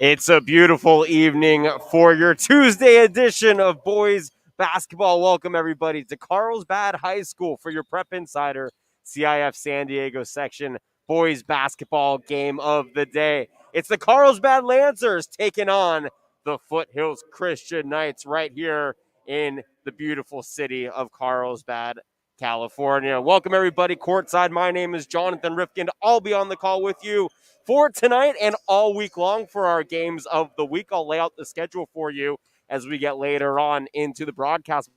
It's a beautiful evening for your Tuesday edition of Boys Basketball. Welcome, everybody, to Carlsbad High School for your Prep Insider CIF San Diego section Boys Basketball game of the day. It's the Carlsbad Lancers taking on the Foothills Christian Knights right here in the beautiful city of Carlsbad, California. Welcome, everybody, courtside. My name is Jonathan Rifkind. I'll be on the call with you for tonight and all week long for our games of the week. I'll lay out the schedule for you as we get later on into the broadcast.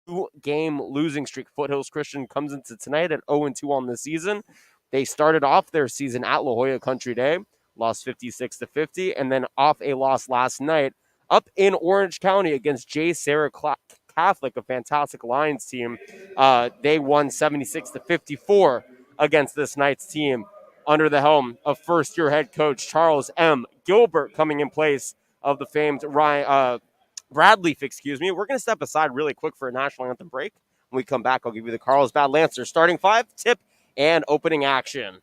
Two-game losing streak. Foothills Christian comes into tonight at 0-2 on the season. They started off their season at La Jolla Country Day, lost 56-50, and then off a loss last night up in Orange County against J. Sarah Catholic, a fantastic Lions team. They won 76-54 against this Knights team under the helm of first-year head coach Charles M. Gilbert, coming in place of the famed Bradley. We're going to step aside really quick for a national anthem break. When we come back, I'll give you the Carlsbad Lancers starting five, tip, and opening action.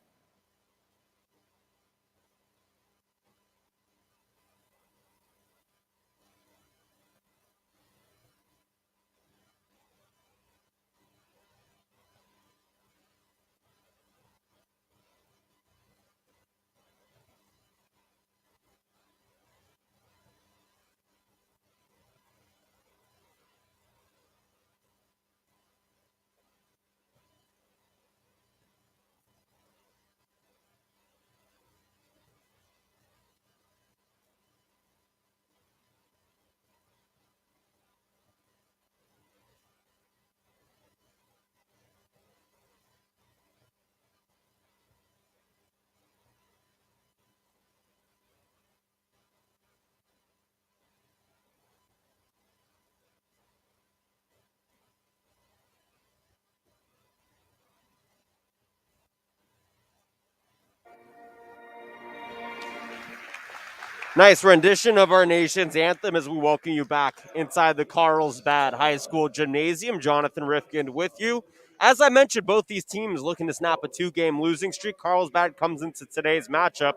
Nice rendition of our nation's anthem as we welcome you back inside the Carlsbad High School Gymnasium. Jonathan Rifkind with you. As I mentioned, both these teams looking to snap a two-game losing streak. Carlsbad comes into today's matchup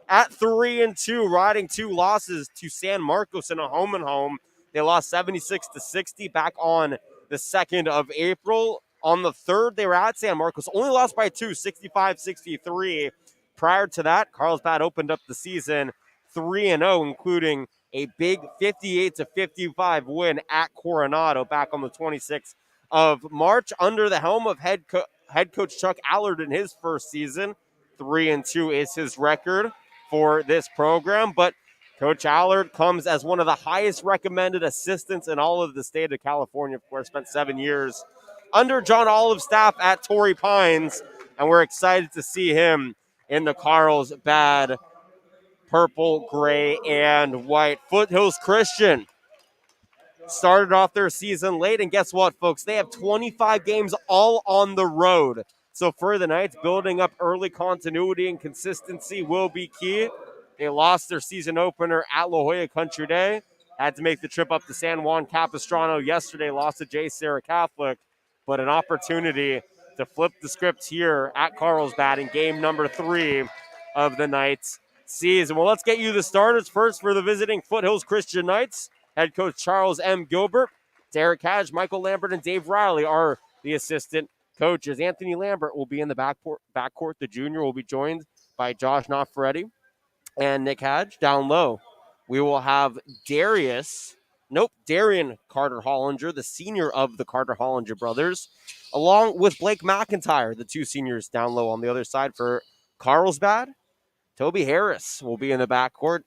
at 3-2, riding two losses to San Marcos in a home-and-home. They lost 76-60 back on the 2nd of April. On the 3rd, they were at San Marcos, only lost by two, 65-63. Prior to that, Carlsbad opened up the season 3-0, including a big 58-55 win at Coronado back on the 26th of March under the helm of head coach Chuck Allard in his first season. 3-2 is his record for this program, but Coach Allard comes as one of the highest recommended assistants in all of the state of California. Of course, spent 7 years under John Olive's staff at Torrey Pines, and we're excited to see him in the Carlsbad purple, gray, and white. Foothills Christian started off their season late, and guess what, folks? They have 25 games all on the road. So for the Knights, building up early continuity and consistency will be key. They lost their season opener at La Jolla Country Day. Had to make the trip up to San Juan Capistrano yesterday, lost to J. Sarah Catholic, but an opportunity to flip the script here at Carlsbad in game number 3 of the Knights season. Well, let's get you the starters first for the visiting Foothills Christian Knights. Head coach Charles M. Gilbert, Derek Hadge, Michael Lambert, and Dave Riley are the assistant coaches. Anthony Lambert will be in the backcourt. The junior will be joined by Josh Nofferetti and Nick Hadge. Down low, we will have Darian Carter Hollinger, the senior of the Carter Hollinger brothers, along with Blake McIntyre, the two seniors down low on the other side for Carlsbad. Toby Harris will be in the backcourt.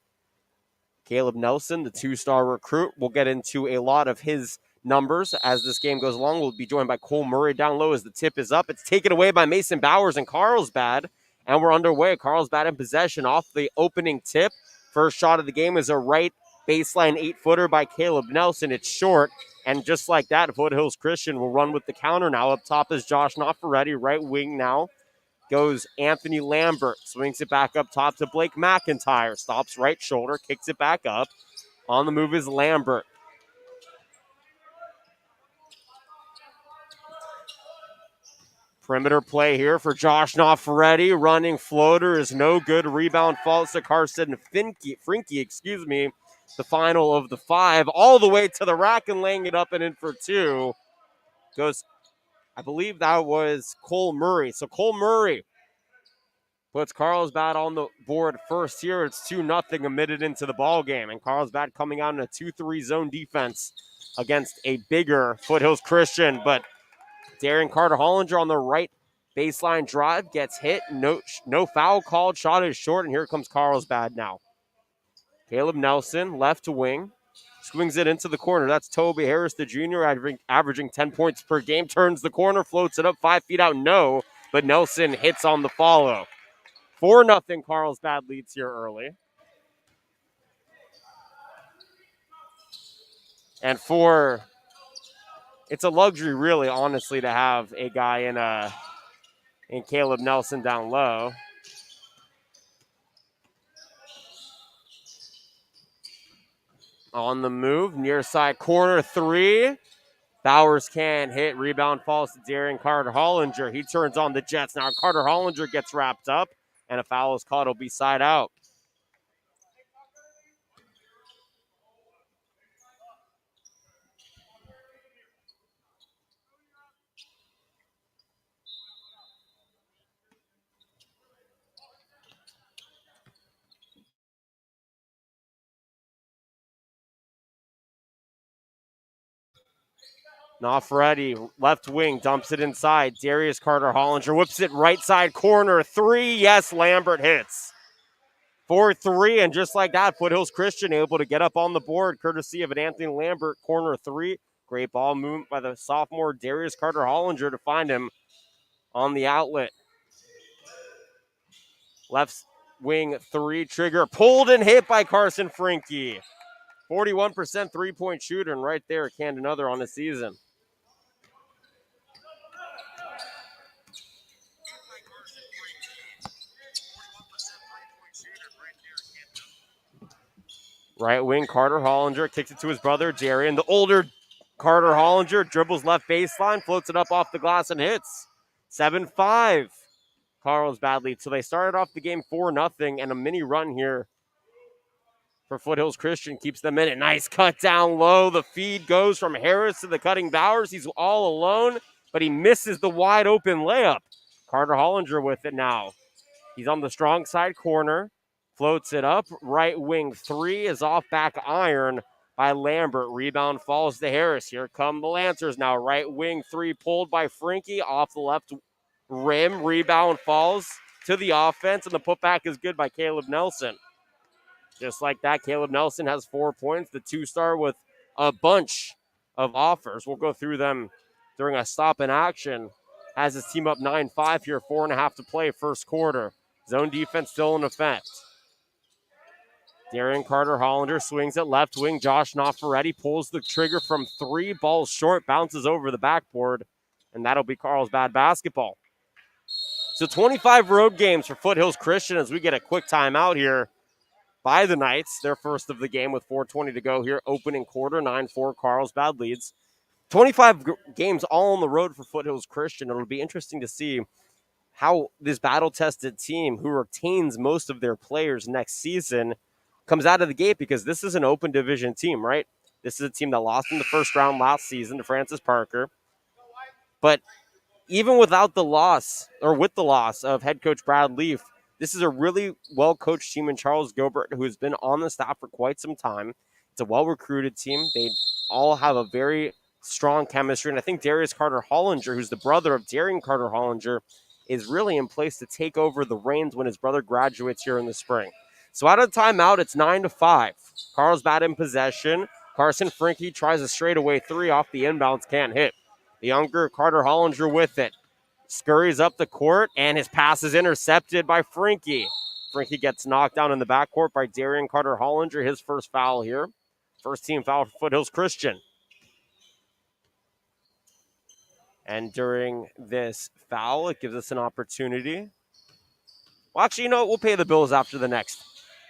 Caleb Nelson, the two-star recruit, will get into a lot of his numbers as this game goes along. We'll be joined by Cole Murray down low as the tip is up. It's taken away by Mason Bowers and Carlsbad, and we're underway. Carlsbad in possession off the opening tip. First shot of the game is a right baseline 8-footer by Caleb Nelson. It's short, and just like that, Foothills Christian will run with the counter now. Up top is Josh Nofferetti, right wing now. Goes Anthony Lambert, swings it back up top to Blake McIntyre. Stops right shoulder, kicks it back up. On the move is Lambert. Perimeter play here for Josh Nofferetti. Running floater is no good. Rebound falls to Carson Frinky. The final of the 5, all the way to the rack and laying it up and in for 2. Goes, I believe that was Cole Murray. So Cole Murray puts Carlsbad on the board first here. It's 2-0 a minute into the ball game. And Carlsbad coming out in a 2-3 zone defense against a bigger Foothills Christian. But Darren Carter-Hollinger on the right baseline drive gets hit. No foul called. Shot is short, and here comes Carlsbad now. Caleb Nelson, left wing. Swings it into the corner. That's Toby Harris, the junior, averaging 10 points per game. Turns the corner, floats it up 5 feet out. No, but Nelson hits on the follow. 4-0 Carlsbad leads here early. And it's a luxury, really, honestly, to have a guy in Caleb Nelson down low. On the move, near side corner 3. Bowers can hit. Rebound falls to Darren Carter-Hollinger. He turns on the Jets. Now Carter-Hollinger gets wrapped up, and a foul is called. It'll be side out. Nofferetti, left wing, dumps it inside. Darius Carter-Hollinger whips it right side corner. 3, yes, Lambert hits. 4-3, and just like that, Foothills Christian able to get up on the board, courtesy of an Anthony Lambert, corner 3. Great ball movement by the sophomore Darius Carter-Hollinger to find him on the outlet. Left wing 3, trigger, pulled and hit by Carson Frinky. 41% three-point shooter, and right there, canned another on the season. Right wing, Carter-Hollinger kicks it to his brother, Jerry. And the older Carter-Hollinger dribbles left baseline, floats it up off the glass and hits. 7-5. Carlsbad lead. So they started off the game 4-0, and a mini run here for Foothills Christian keeps them in it. Nice cut down low. The feed goes from Harris to the cutting Bowers. He's all alone, but he misses the wide open layup. Carter-Hollinger with it now. He's on the strong side corner. Floats it up. Right wing 3 is off back iron by Lambert. Rebound falls to Harris. Here come the Lancers now. Right wing 3 pulled by Frinky off the left rim. Rebound falls to the offense, and the putback is good by Caleb Nelson. Just like that, Caleb Nelson has 4 points. The 2-star with a bunch of offers. We'll go through them during a stop in action. Has his team up 9-5 here. 4.5 to play first quarter. Zone defense still in effect. Darren Carter-Hollinger swings it left wing. Josh Nofferetti pulls the trigger from 3. Ball short, bounces over the backboard, and that'll be Carlsbad basketball. So 25 road games for Foothills Christian as we get a quick timeout here by the Knights. Their first of the game with 4:20 to go here. Opening quarter, 9-4 Carlsbad leads. 25 games all on the road for Foothills Christian. It'll be interesting to see how this battle-tested team, who retains most of their players next season, comes out of the gate, because this is an open division team, right? This is a team that lost in the first round last season to Francis Parker. But even without the loss, or with the loss of head coach Brad Leaf, this is a really well-coached team in Charles Gilbert, who has been on the staff for quite some time. It's a well-recruited team. They all have a very strong chemistry. And I think Darius Carter-Hollinger, who's the brother of Darren Carter-Hollinger, is really in place to take over the reins when his brother graduates here in the spring. So out of timeout, it's 9-5. Carlsbad in possession. Carson Frinky tries a straightaway 3 off the inbounds, can't hit. The younger Carter-Hollinger with it. Scurries up the court, and his pass is intercepted by Frinky. Frankie gets knocked down in the backcourt by Darian Carter-Hollinger, his first foul here. First team foul for Foothills Christian. And during this foul, it gives us an opportunity. Well, actually, you know what? We'll pay the bills after the next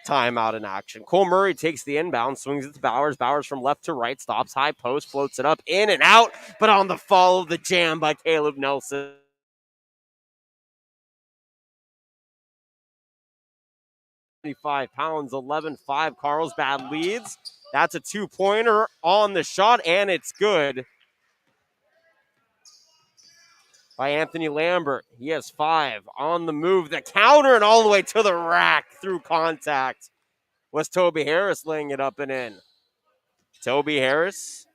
timeout in action. Cole Murray takes the inbound, swings it to Bowers. Bowers from left to right, stops high post, floats it up, in and out, but on the follow, the jam by Caleb Nelson. 75 pounds, 11-5. Carlsbad leads. That's a two-pointer on the shot, and it's good by Anthony Lambert. He has 5 on the move. The counter and all the way to the rack through contact was Toby Harris laying it up and in. Toby Harris,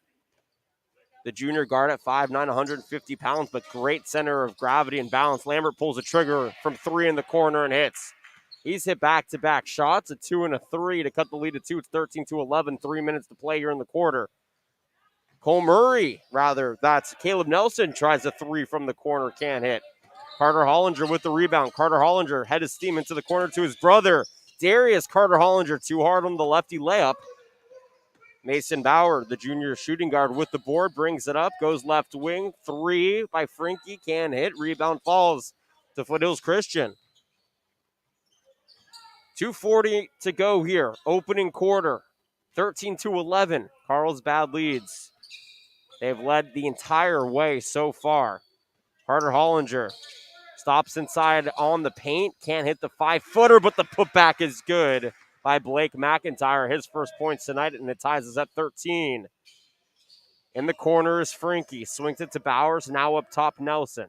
the junior guard at 5'9", 150 pounds, but great center of gravity and balance. Lambert pulls a trigger from 3 in the corner and hits. He's hit back-to-back shots, a 2 and a 3 to cut the lead to 2. It's 13-11, 3 minutes to play here in the quarter. Cole Murray, that's Caleb Nelson, tries a 3 from the corner, can't hit. Carter-Hollinger with the rebound. Carter-Hollinger head his steam into the corner to his brother, Darius Carter-Hollinger, too hard on the lefty layup. Mason Bauer, the junior shooting guard with the board, brings it up, goes left wing, 3 by Frankie, can't hit, rebound falls to Foothills Christian. 2:40 to go here, opening quarter, 13-11, Carlsbad leads. They've led the entire way so far. Carter-Hollinger stops inside on the paint, can't hit the 5-footer, but the putback is good by Blake McIntyre, his first points tonight, and it ties us at 13. In the corner is Frankie, swings it to Bowers, now up top Nelson.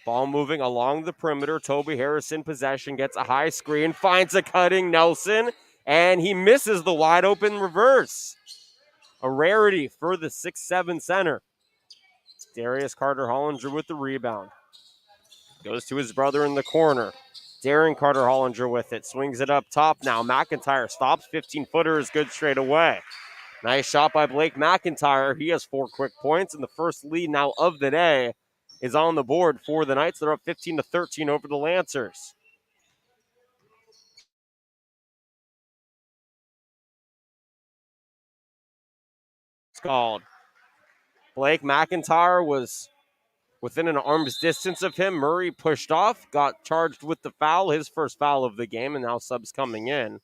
Ball moving along the perimeter. Toby Harris in possession, gets a high screen, finds a cutting Nelson, and he misses the wide open reverse. A rarity for the 6'7" center. Darius Carter-Hollinger with the rebound. Goes to his brother in the corner. Darren Carter-Hollinger with it. Swings it up top now. McIntyre stops. 15-footer is good straight away. Nice shot by Blake McIntyre. He has 4 quick points, and the first lead now of the day is on the board for the Knights. They're up 15-13 over the Lancers. It's called. Blake McIntyre was within an arm's distance of him. Murray pushed off, got charged with the foul, his first foul of the game, and now subs coming in.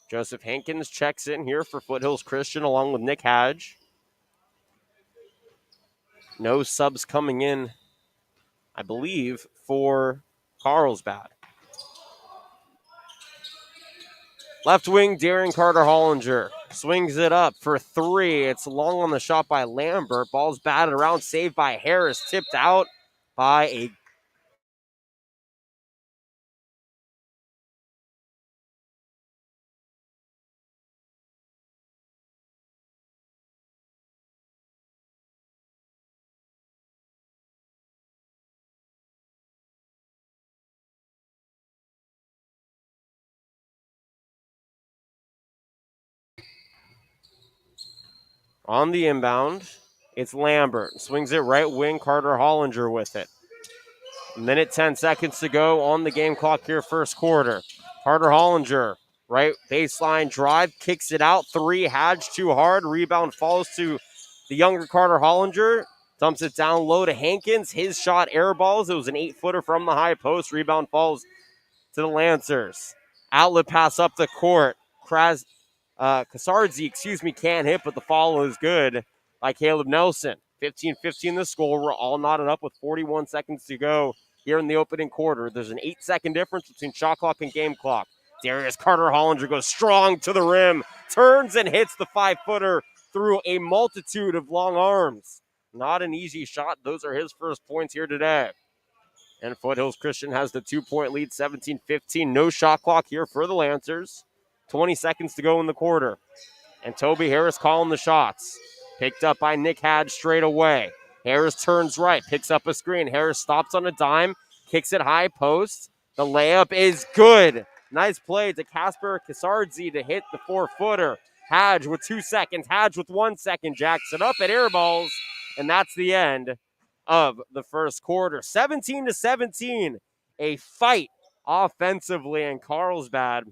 Joseph Hankins checks in here for Foothills Christian along with Nick Hadge. No subs coming in, I believe, for Carlsbad. Left wing, Darren Carter-Hollinger swings it up for 3. It's long on the shot by Lambert. Ball's batted around, saved by Harris, tipped out by a on the inbound. It's Lambert. Swings it right wing, Carter-Hollinger with it. 1:10 seconds to go on the game clock here, first quarter. Carter-Hollinger, right baseline drive, kicks it out. 3, Hadge too hard. Rebound falls to the younger Carter-Hollinger. Dumps it down low to Hankins. His shot airballs. It was an 8-footer from the high post. Rebound falls to the Lancers. Outlet pass up the court. Kasardzi, can't hit, but the follow is good by Caleb Nelson. 15-15 the score. We're all knotted up with 41 seconds to go here in the opening quarter. There's an 8-second difference between shot clock and game clock. Darius Carter-Hollinger goes strong to the rim, turns and hits the 5-footer through a multitude of long arms. Not an easy shot. Those are his first points here today. And Foothills Christian has the 2-point lead, 17-15. No shot clock here for the Lancers. 20 seconds to go in the quarter. And Toby Harris calling the shots. Picked up by Nick Hadge straight away. Harris turns right, picks up a screen. Harris stops on a dime, kicks it high post. The layup is good. Nice play to Kasper Kasardzi to hit the 4-footer. Hadge with 2 seconds. Hadge with 1 second. Jacks it up at airballs. And that's the end of the first quarter. 17-17 a fight offensively, and Carlsbad,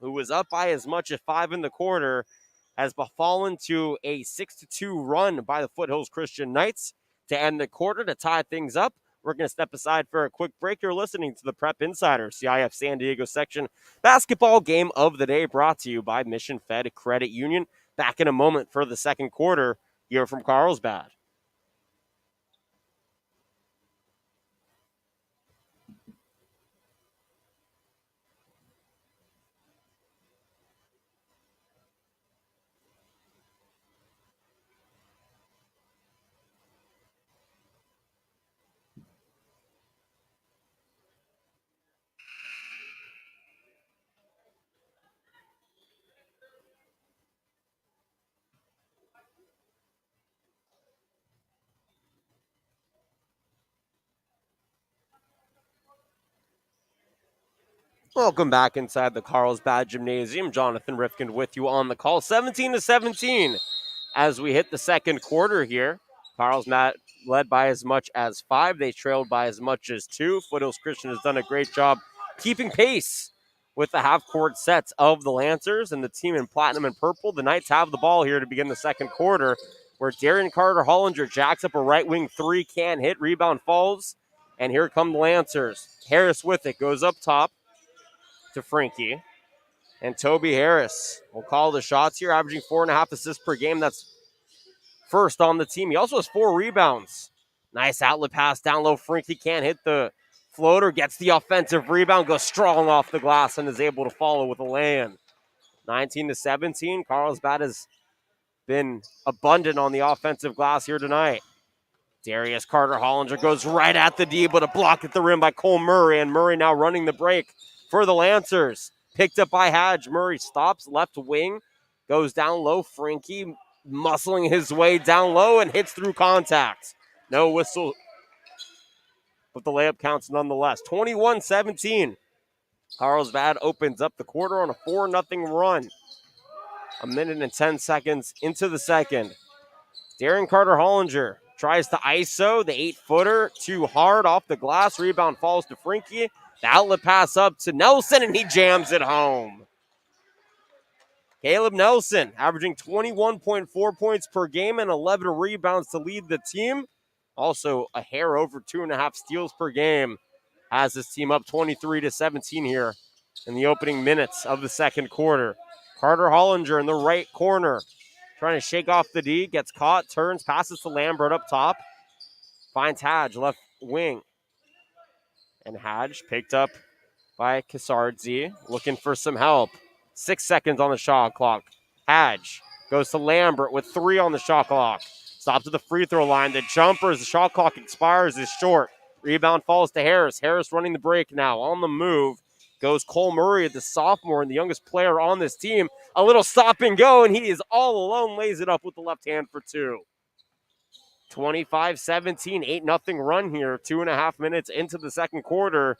who was up by as much as 5 in the quarter, has fallen to a 6-2 run by the Foothills Christian Knights to end the quarter to tie things up. We're going to step aside for a quick break. You're listening to the Prep Insider, CIF San Diego section basketball game of the day, brought to you by Mission Fed Credit Union. Back in a moment for the second quarter here from Carlsbad. Welcome back inside the Carlsbad Gymnasium. Jonathan Rifkind with you on the call. 17-17 as we hit the second quarter here. Carlsbad led by as much as 5. They trailed by as much as 2. Foothills Christian has done a great job keeping pace with the half-court sets of the Lancers and the team in platinum and purple. The Knights have the ball here to begin the second quarter, where Darian Carter-Hollinger jacks up a right wing three, can't hit, rebound falls, and here come the Lancers. Harris with it, goes up top to Frankie, and Toby Harris will call the shots here, averaging 4.5 assists per game. That's first on the team. He also has 4 rebounds. Nice outlet pass down low. Frankie can't hit the floater, gets the offensive rebound, goes strong off the glass, and is able to follow with a lay-in. 19-17. Carlsbad has been abundant on the offensive glass here tonight. Darius Carter-Hollinger goes right at the D, but a block at the rim by Cole Murray, and Murray now running the break for the Lancers. Picked up by Hadge. Murray stops, left wing, goes down low. Frankie muscling his way down low and hits through contact. No whistle, but the layup counts nonetheless. 21-17. Carlsbad opens up the quarter on a 4-0 run. 1:10 seconds into the second. Darren Carter-Hollinger tries to ISO, the 8-footer, too hard off the glass. Rebound falls to Frankie. The outlet pass up to Nelson, and he jams it home. Caleb Nelson averaging 21.4 points per game and 11 rebounds to lead the team. Also a hair over 2.5 steals per game. Has his team up 23-17 here in the opening minutes of the second quarter. Carter-Hollinger in the right corner, trying to shake off the D, gets caught, turns, passes to Lambert up top. Finds Hadge, left wing. And Hadge picked up by Kasardzi, looking for some help. 6 seconds on the shot clock. Hadge goes to Lambert with 3 on the shot clock. Stops at the free throw line. The jumper as the shot clock expires is short. Rebound falls to Harris. Harris running the break now. On the move goes Cole Murray, the sophomore and the youngest player on this team. A little stop and go, and he is all alone, lays it up with the left hand for 2. 25-17, 8-0 run here. 2.5 minutes into the second quarter.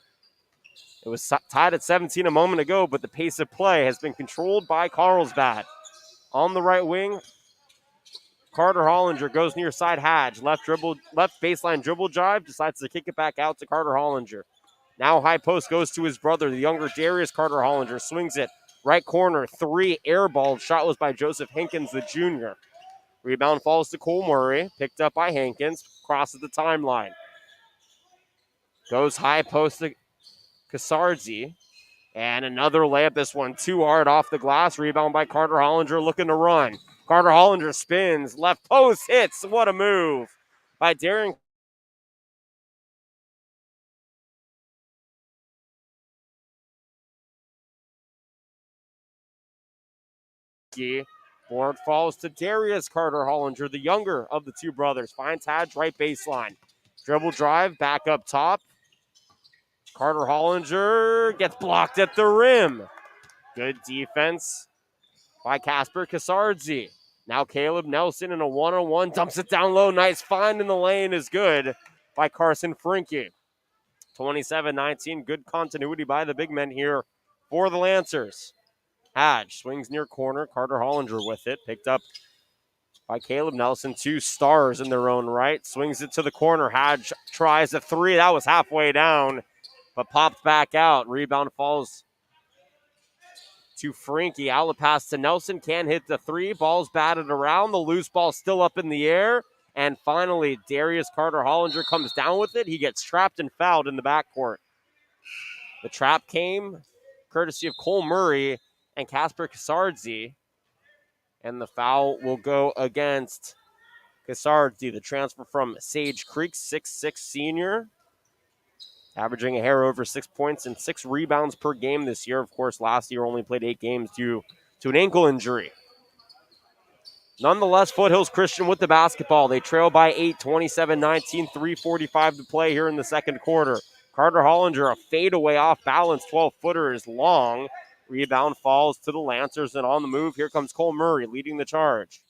It was tied at 17 a moment ago, but the pace of play has been controlled by Carlsbad. On the right wing, Carter-Hollinger goes near side Hadge. Left baseline dribble drive, decides to kick it back out to Carter-Hollinger. Now high post goes to his brother, the younger Darius Carter-Hollinger. Swings it. Right corner, 3, airballed. Shot was by Joseph Hankins, the junior. Rebound falls to Cole Murray. Picked up by Hankins. Crosses the timeline. Goes high post to Kasardzi. And another layup. This one too hard off the glass. Rebound by Carter-Hollinger looking to run. Carter-Hollinger spins. Left post hits. What a move by Darren. Board falls to Darius Carter-Hollinger, the younger of the two brothers. Finds Hadge right baseline. Dribble drive back up top. Carter-Hollinger gets blocked at the rim. Good defense by Casper Kasardzi. Now Caleb Nelson in a one-on-one. Dumps it down low. Nice find in the lane is good by Carson Frankie. 27-19. Good continuity by the big men here for the Lancers. Hadge swings near corner. Carter-Hollinger with it. Picked up by Caleb Nelson. 2 stars in their own right. Swings it to the corner. Hadge tries a 3. That was halfway down. but popped back out. Rebound falls to Frankie. Outlet pass to Nelson. Can't hit the three. Ball's batted around. The loose ball still up in the air. And finally, Darius Carter-Hollinger comes down with it. He gets trapped and fouled in the backcourt. The trap came courtesy of Cole Murray and Kasper Kasardzi. And the foul will go against Kasardzi, the transfer from Sage Creek, 6'6" senior. Averaging a hair over 6 points and 6 rebounds per game this year. Of course, last year only played 8 games due to an ankle injury. Nonetheless, Foothills Christian with the basketball. They trail by 8, 27-19, 3:45 to play here in the second quarter. Carter-Hollinger, a fadeaway off balance, 12-footer is long. Rebound falls to the Lancers, and on the move, here comes Cole Murray leading the charge.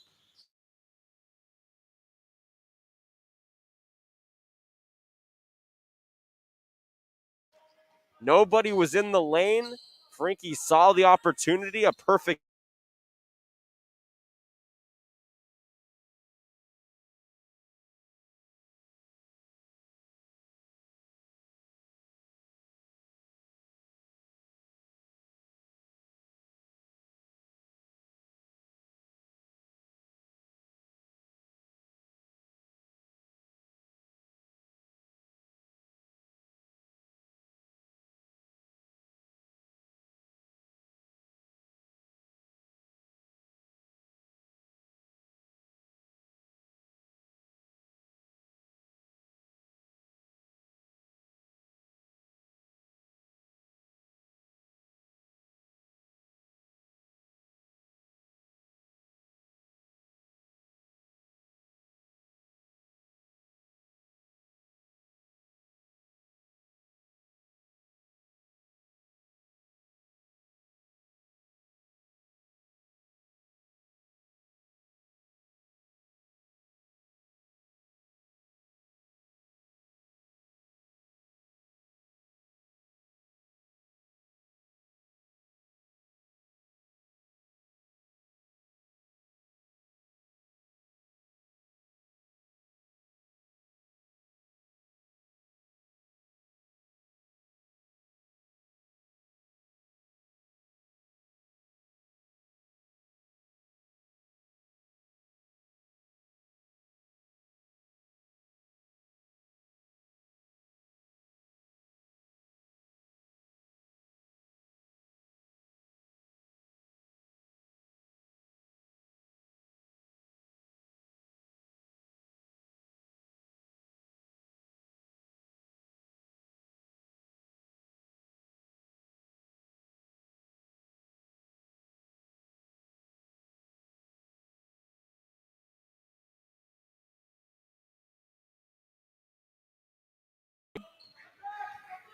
Nobody was in the lane. Frankie saw the opportunity, a perfect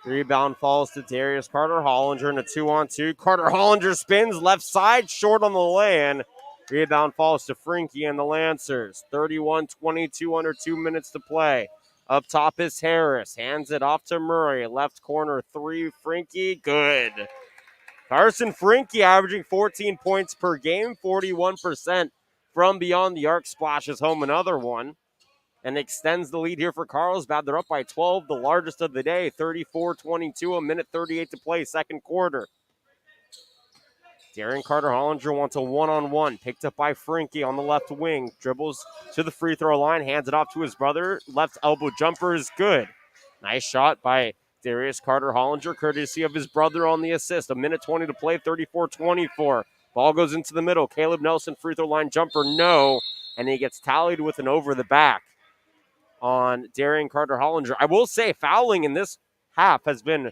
rebound falls to Darius Carter-Hollinger in a 2-on-2. Carter-Hollinger spins left side, short on the lay-in. Rebound falls to Frankie and the Lancers. 31-22 under 2 minutes to play. Up top is Harris. Hands it off to Murray. Left corner three. Frankie, good. Carson Frankie averaging 14 points per game, 41% from beyond the arc. Splashes home another one and extends the lead here for Carlsbad. They're up by 12, the largest of the day, 34-22, a minute 38 to play, second quarter. Darren Carter-Hollinger wants a one-on-one, picked up by Frankie on the left wing, dribbles to the free throw line, hands it off to his brother, left elbow jumper is good. Nice shot by Darius Carter-Hollinger, courtesy of his brother on the assist. A minute 20 to play, 34-24. Ball goes into the middle. Caleb Nelson, free throw line jumper, no. And he gets tallied with an over the back on Darian Carter-Hollinger. I will say fouling in this half has been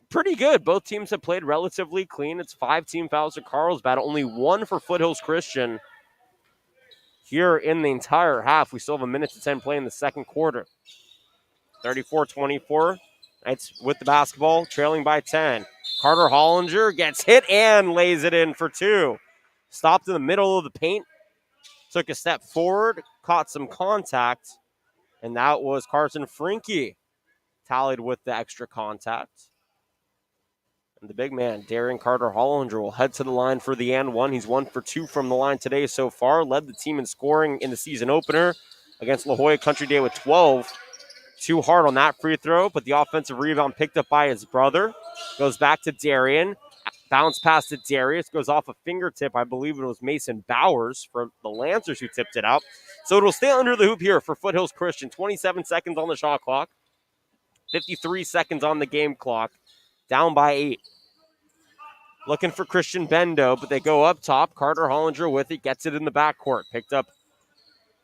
pretty good. Both teams have played relatively clean. It's 5 team fouls to Carlsbad, only 1 for Foothills Christian here in the entire half. We still have a minute to 10 play in the second quarter. 34-24. Knights with the basketball, trailing by 10. Carter-Hollinger gets hit and lays it in for 2. Stopped in the middle of the paint. Took a step forward, caught some contact, and that was Carson Frankie tallied with the extra contact. And the big man, Darren Carter-Hollinger, will head to the line for the and one. He's 1 for 2 from the line today so far. Led the team in scoring in the season opener against La Jolla Country Day with 12. too hard on that free throw, but the offensive rebound picked up by his brother. Goes back to Darian. Bounce pass to Darius. Goes off a fingertip. I believe it was Mason Bowers from the Lancers who tipped it out. So it'll stay under the hoop here for Foothills Christian. 27 seconds on the shot clock. 53 seconds on the game clock. Down by 8. Looking for Christian Bendo, but they go up top. Carter Hollinger with it. Gets it in the backcourt. Picked up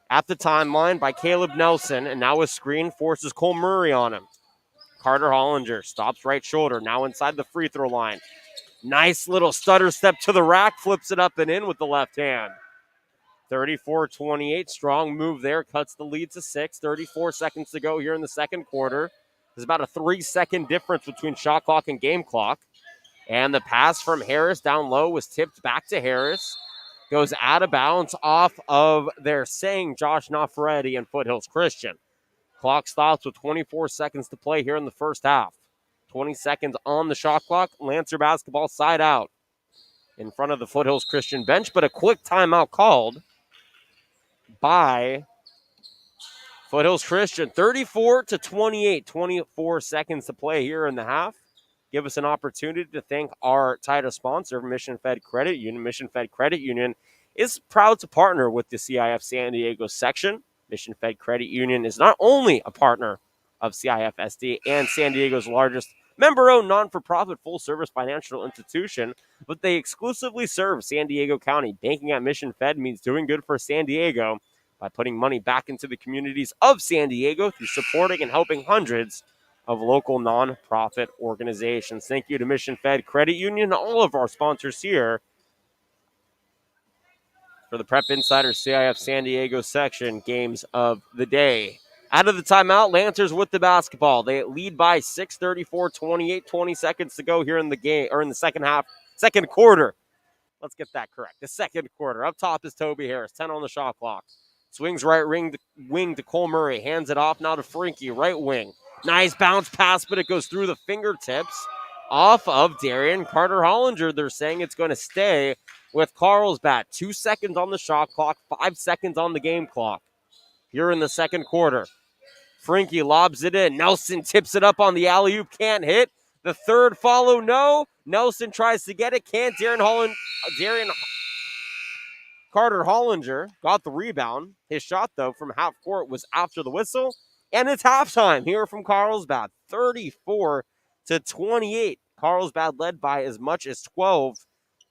at the timeline by Caleb Nelson. And now a screen forces Cole Murray on him. Carter Hollinger stops right shoulder. Now inside the free throw line. Nice little stutter step to the rack. Flips it up and in with the left hand. 34-28. Strong move there. Cuts the lead to 6. 34 seconds to go here in the second quarter. There's about a 3-second difference between shot clock and game clock. And the pass from Harris down low was tipped back to Harris. Goes out of bounds off of their saying Josh Nafferetti and Foothills Christian. Clock stops with 24 seconds to play here in the first half. 20 seconds on the shot clock. Lancer basketball side out in front of the Foothills Christian bench, but a quick timeout called by Foothills Christian. 34-28. 24 seconds to play here in the half. Give us an opportunity to thank our title sponsor, Mission Fed Credit Union. Mission Fed Credit Union is proud to partner with the CIF San Diego section. Mission Fed Credit Union is not only a partner of CIF SD and San Diego's largest member-owned non-for-profit full-service financial institution, but they exclusively serve San Diego County. Banking at Mission Fed means doing good for San Diego by putting money back into the communities of San Diego through supporting and helping hundreds of local non-profit organizations. Thank you to Mission Fed Credit Union and all of our sponsors here for the Prep Insider CIF San Diego section games of the day. Out of the timeout, Lancers with the basketball. They lead by 6, 34-28, 20 seconds to go here in the game, or in the second half, second quarter. Let's get that correct. The second quarter. Up top is Toby Harris, 10 on the shot clock. Swings right wing to Cole Murray. Hands it off now to Frankie, right wing. Nice bounce pass, but it goes through the fingertips off of Darian Carter Hollinger. They're saying it's going to stay with Carlsbad. 2 seconds on the shot clock, 5 seconds on the game clock. Here in the second quarter. Frankie lobs it in. Nelson tips it up on the alley-oop. Can't hit. The third follow, no. Nelson tries to get it. Can't. Darian Carter Hollinger got the rebound. His shot, though, from half court was after the whistle. And it's halftime here from Carlsbad. 34-28. Carlsbad led by as much as 12,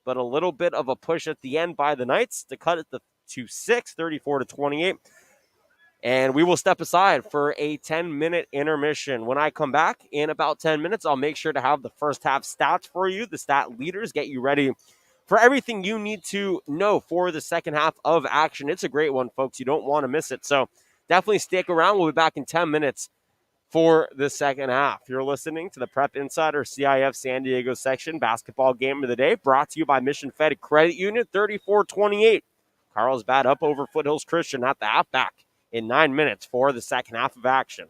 but a little bit of a push at the end by the Knights to cut it to 6, 34-28. And we will step aside for a 10-minute intermission. When I come back in about 10 minutes, I'll make sure to have the first half stats for you. The stat leaders get you ready for everything you need to know for the second half of action. It's a great one, folks. You don't want to miss it. So definitely stick around. We'll be back in 10 minutes for the second half. You're listening to the Prep Insider CIF San Diego section basketball game of the day, brought to you by Mission Fed Credit Union. 34-28. Carlsbad up over Foothills Christian at the halfback in 9 minutes for the second half of action.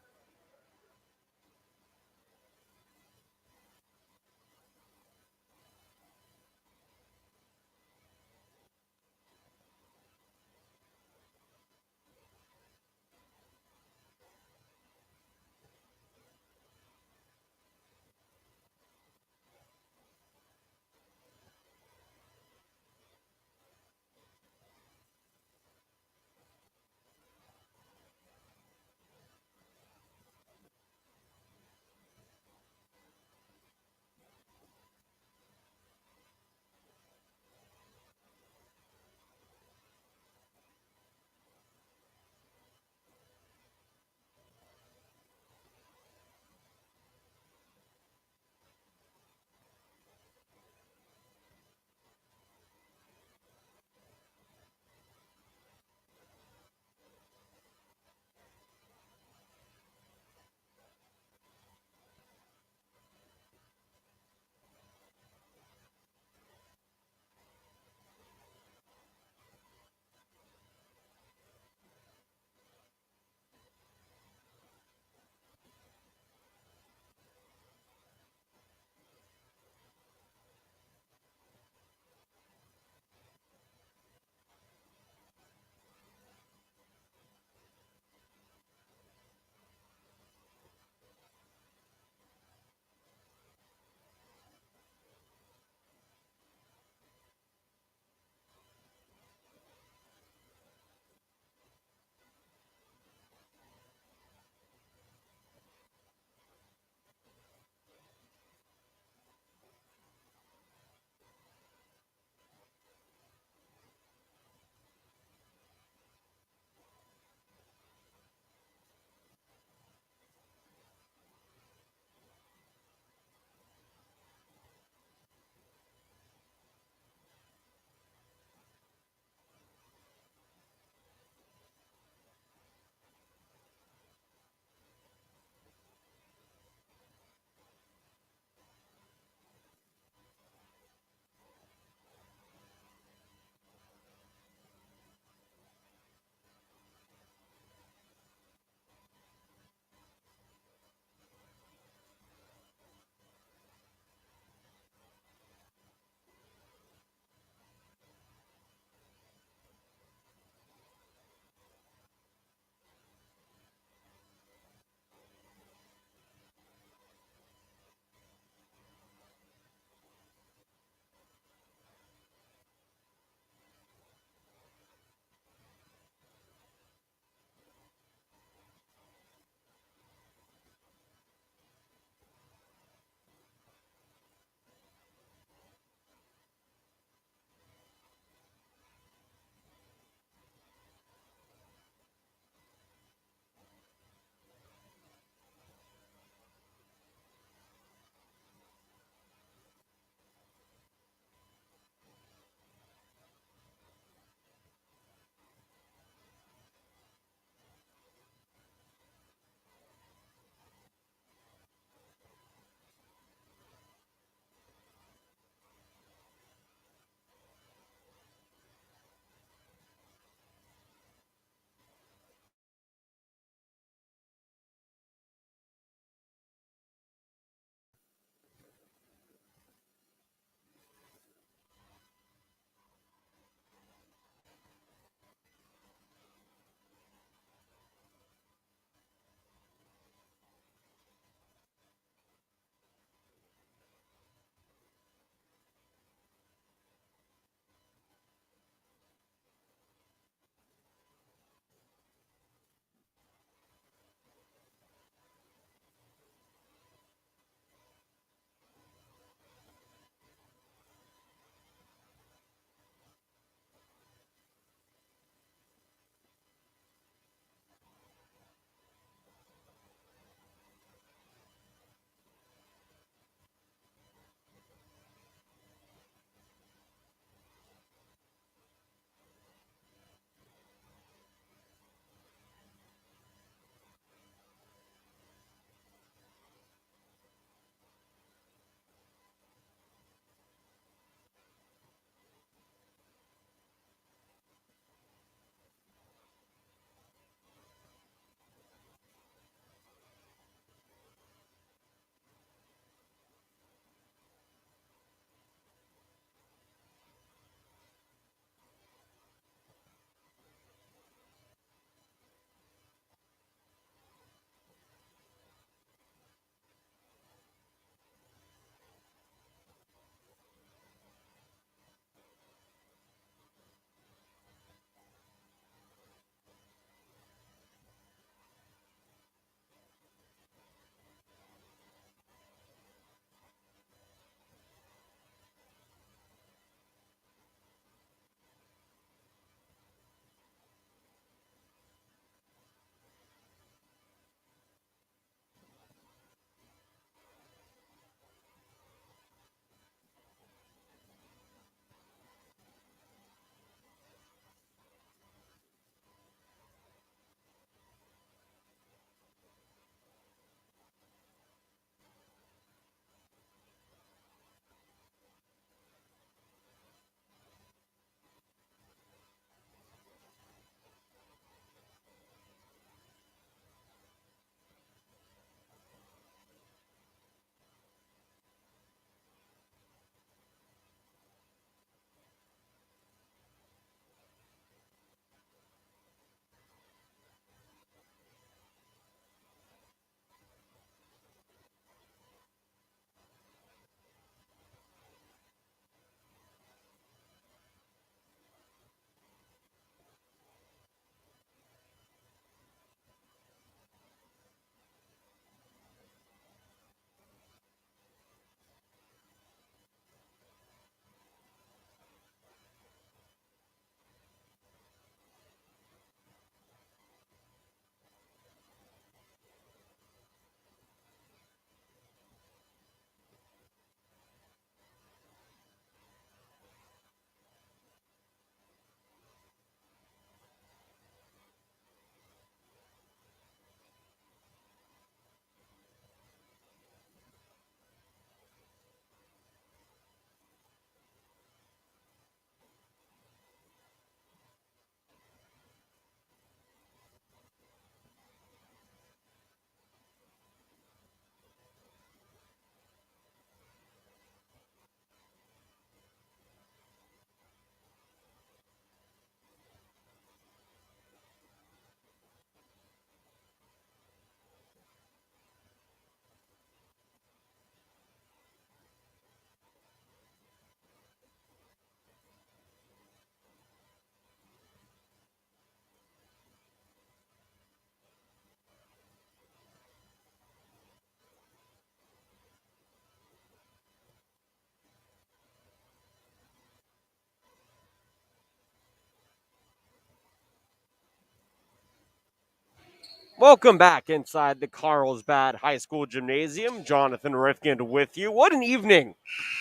Welcome back inside the Carlsbad High School Gymnasium. Jonathan Rifkind with you. What an evening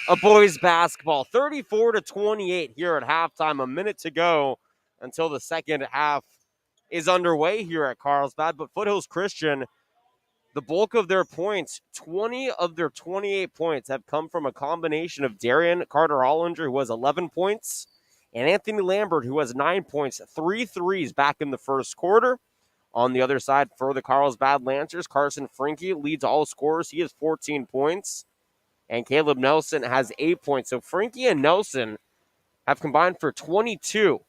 of boys basketball. 34-28 here at halftime. A minute to go until the second half is underway here at Carlsbad. But Foothills Christian, the bulk of their points, 20 of their 28 points, have come from a combination of Darian Carter-Hollinger, who has 11 points, and Anthony Lambert, who has 9 points, 3 threes back in the first quarter. On the other side, for the Carlsbad Lancers, Carson Franke leads all scorers. He has 14 points. And Caleb Nelson has 8 points. So Franke and Nelson have combined for 22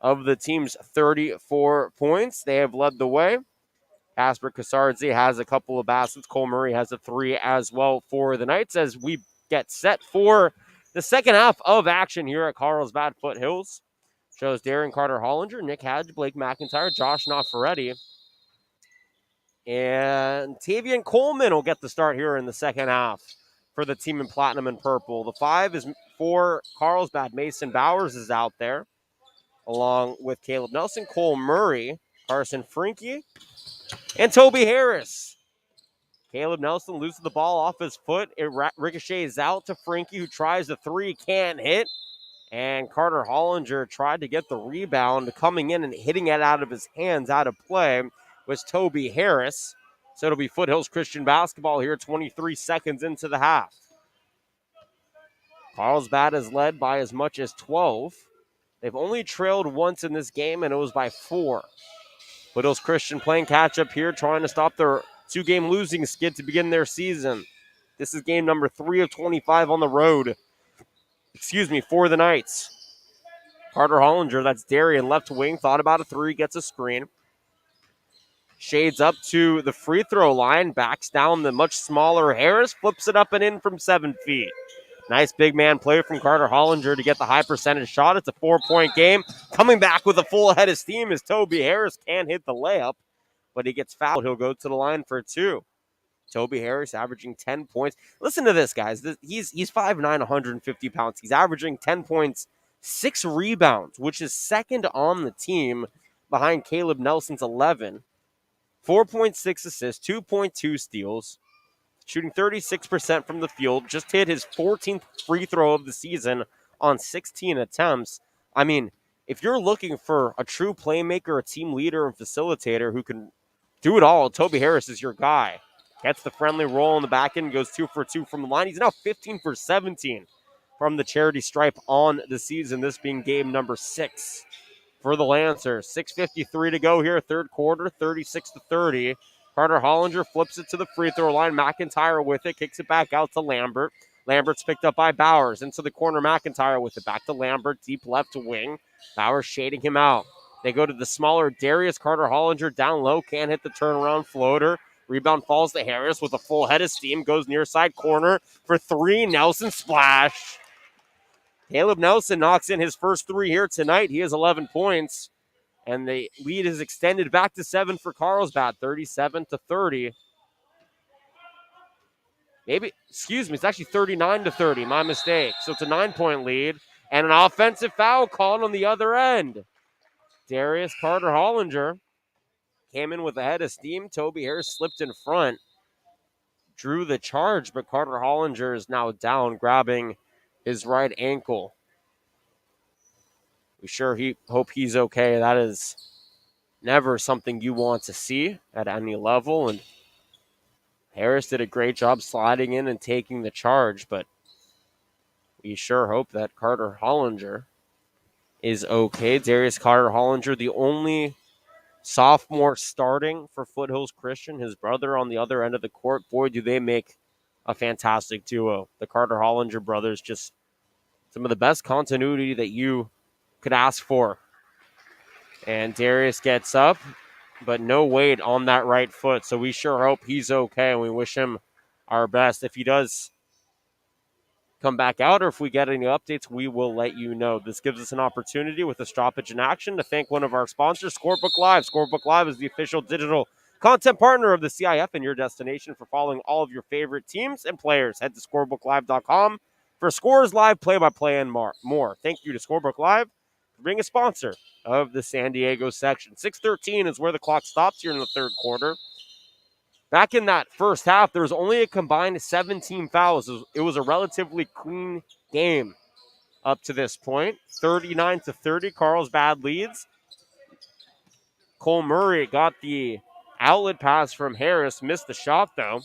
of the team's 34 points. They have led the way. Casper Kasardzi has a couple of baskets. Cole Murray has a 3 as well for the Knights as we get set for the second half of action here at Carlsbad Foothills. Shows Darren Carter-Hollinger, Nick Hadge, Blake McIntyre, Josh Nofferetti, and Tavian Coleman will get the start here in the second half for the team in platinum and purple. The 5 is for Carlsbad. Mason Bowers is out there, along with Caleb Nelson, Cole Murray, Carson Franke, and Toby Harris. Caleb Nelson loses the ball off his foot. It ricochets out to Franke, who tries the 3, can't hit. And Carter-Hollinger tried to get the rebound, coming in and hitting it out of his hands out of play was Toby Harris. So it'll be Foothills Christian basketball here 23 seconds into the half. Carlsbad is led by as much as 12. They've only trailed once in this game, and it was by 4. Foothills Christian playing catch-up here, trying to stop their 2-game losing skid to begin their season. This is game number 3 of 25 on the road. For the Knights. Carter-Hollinger, that's Darian, left wing, thought about a 3, gets a screen. Shades up to the free throw line, backs down the much smaller Harris, flips it up and in from 7 feet. Nice big man play from Carter-Hollinger to get the high percentage shot. It's a 4-point game. Coming back with a full head of steam is Toby Harris. Can't hit the layup, but he gets fouled. He'll go to the line for 2. Toby Harris averaging 10 points. Listen to this, guys. He's 5'9", 150 pounds. He's averaging 10 points, 6 rebounds, which is second on the team behind Caleb Nelson's 11. 4.6 assists, 2.2 steals, shooting 36% from the field. Just hit his 14th free throw of the season on 16 attempts. I mean, if you're looking for a true playmaker, a team leader, and facilitator who can do it all, Toby Harris is your guy. Gets the friendly roll on the back end, goes 2 for 2 from the line. He's now 15 for 17 from the charity stripe on the season, this being game number 6 for the Lancers. 6:53 to go here, third quarter, 36-30. Carter-Hollinger flips it to the free throw line. McIntyre with it, kicks it back out to Lambert. Lambert's picked up by Bowers. Into the corner, McIntyre with it. Back to Lambert, deep left wing. Bowers shading him out. They go to the smaller Darius. Carter-Hollinger down low, can't hit the turnaround floater. Rebound falls to Harris with a full head of steam. Goes near side corner for 3. Nelson splash. Caleb Nelson knocks in his first 3 here tonight. He has 11 points. And the lead is extended back to 7 for Carlsbad, 37-30. It's actually 39-30. My mistake. So it's a 9-point lead. And an offensive foul called on the other end. Darius Carter-Hollinger came in with a head of steam. Toby Harris slipped in front, drew the charge, but Carter-Hollinger is now down, grabbing his right ankle. We sure hope he's okay. That is never something you want to see at any level. And Harris did a great job sliding in and taking the charge, but we sure hope that Carter-Hollinger is okay. Darius Carter-Hollinger, the only sophomore starting for Foothills Christian. His brother on the other end of the court. Boy, do they make a fantastic duo. The Carter-Hollinger brothers, just some of the best continuity that you could ask for. And Darius gets up, but no weight on that right foot. So we sure hope he's okay, and we wish him our best. If he does come back out, or if we get any updates, we will let you know. This gives us an opportunity with a stoppage in action to thank one of our sponsors, Scorebook Live. Scorebook Live is the official digital content partner of the CIF and your destination for following all of your favorite teams and players. Head to scorebooklive.com for scores, live play-by-play, and more. Thank you to Scorebook Live for being a sponsor of the San Diego section. 6:13 is where the clock stops here in the third quarter. Back in that first half, there was only a combined 17 fouls. It was a relatively clean game up to this point. 39-30, Carlsbad leads. Cole Murray got the outlet pass from Harris, missed the shot though.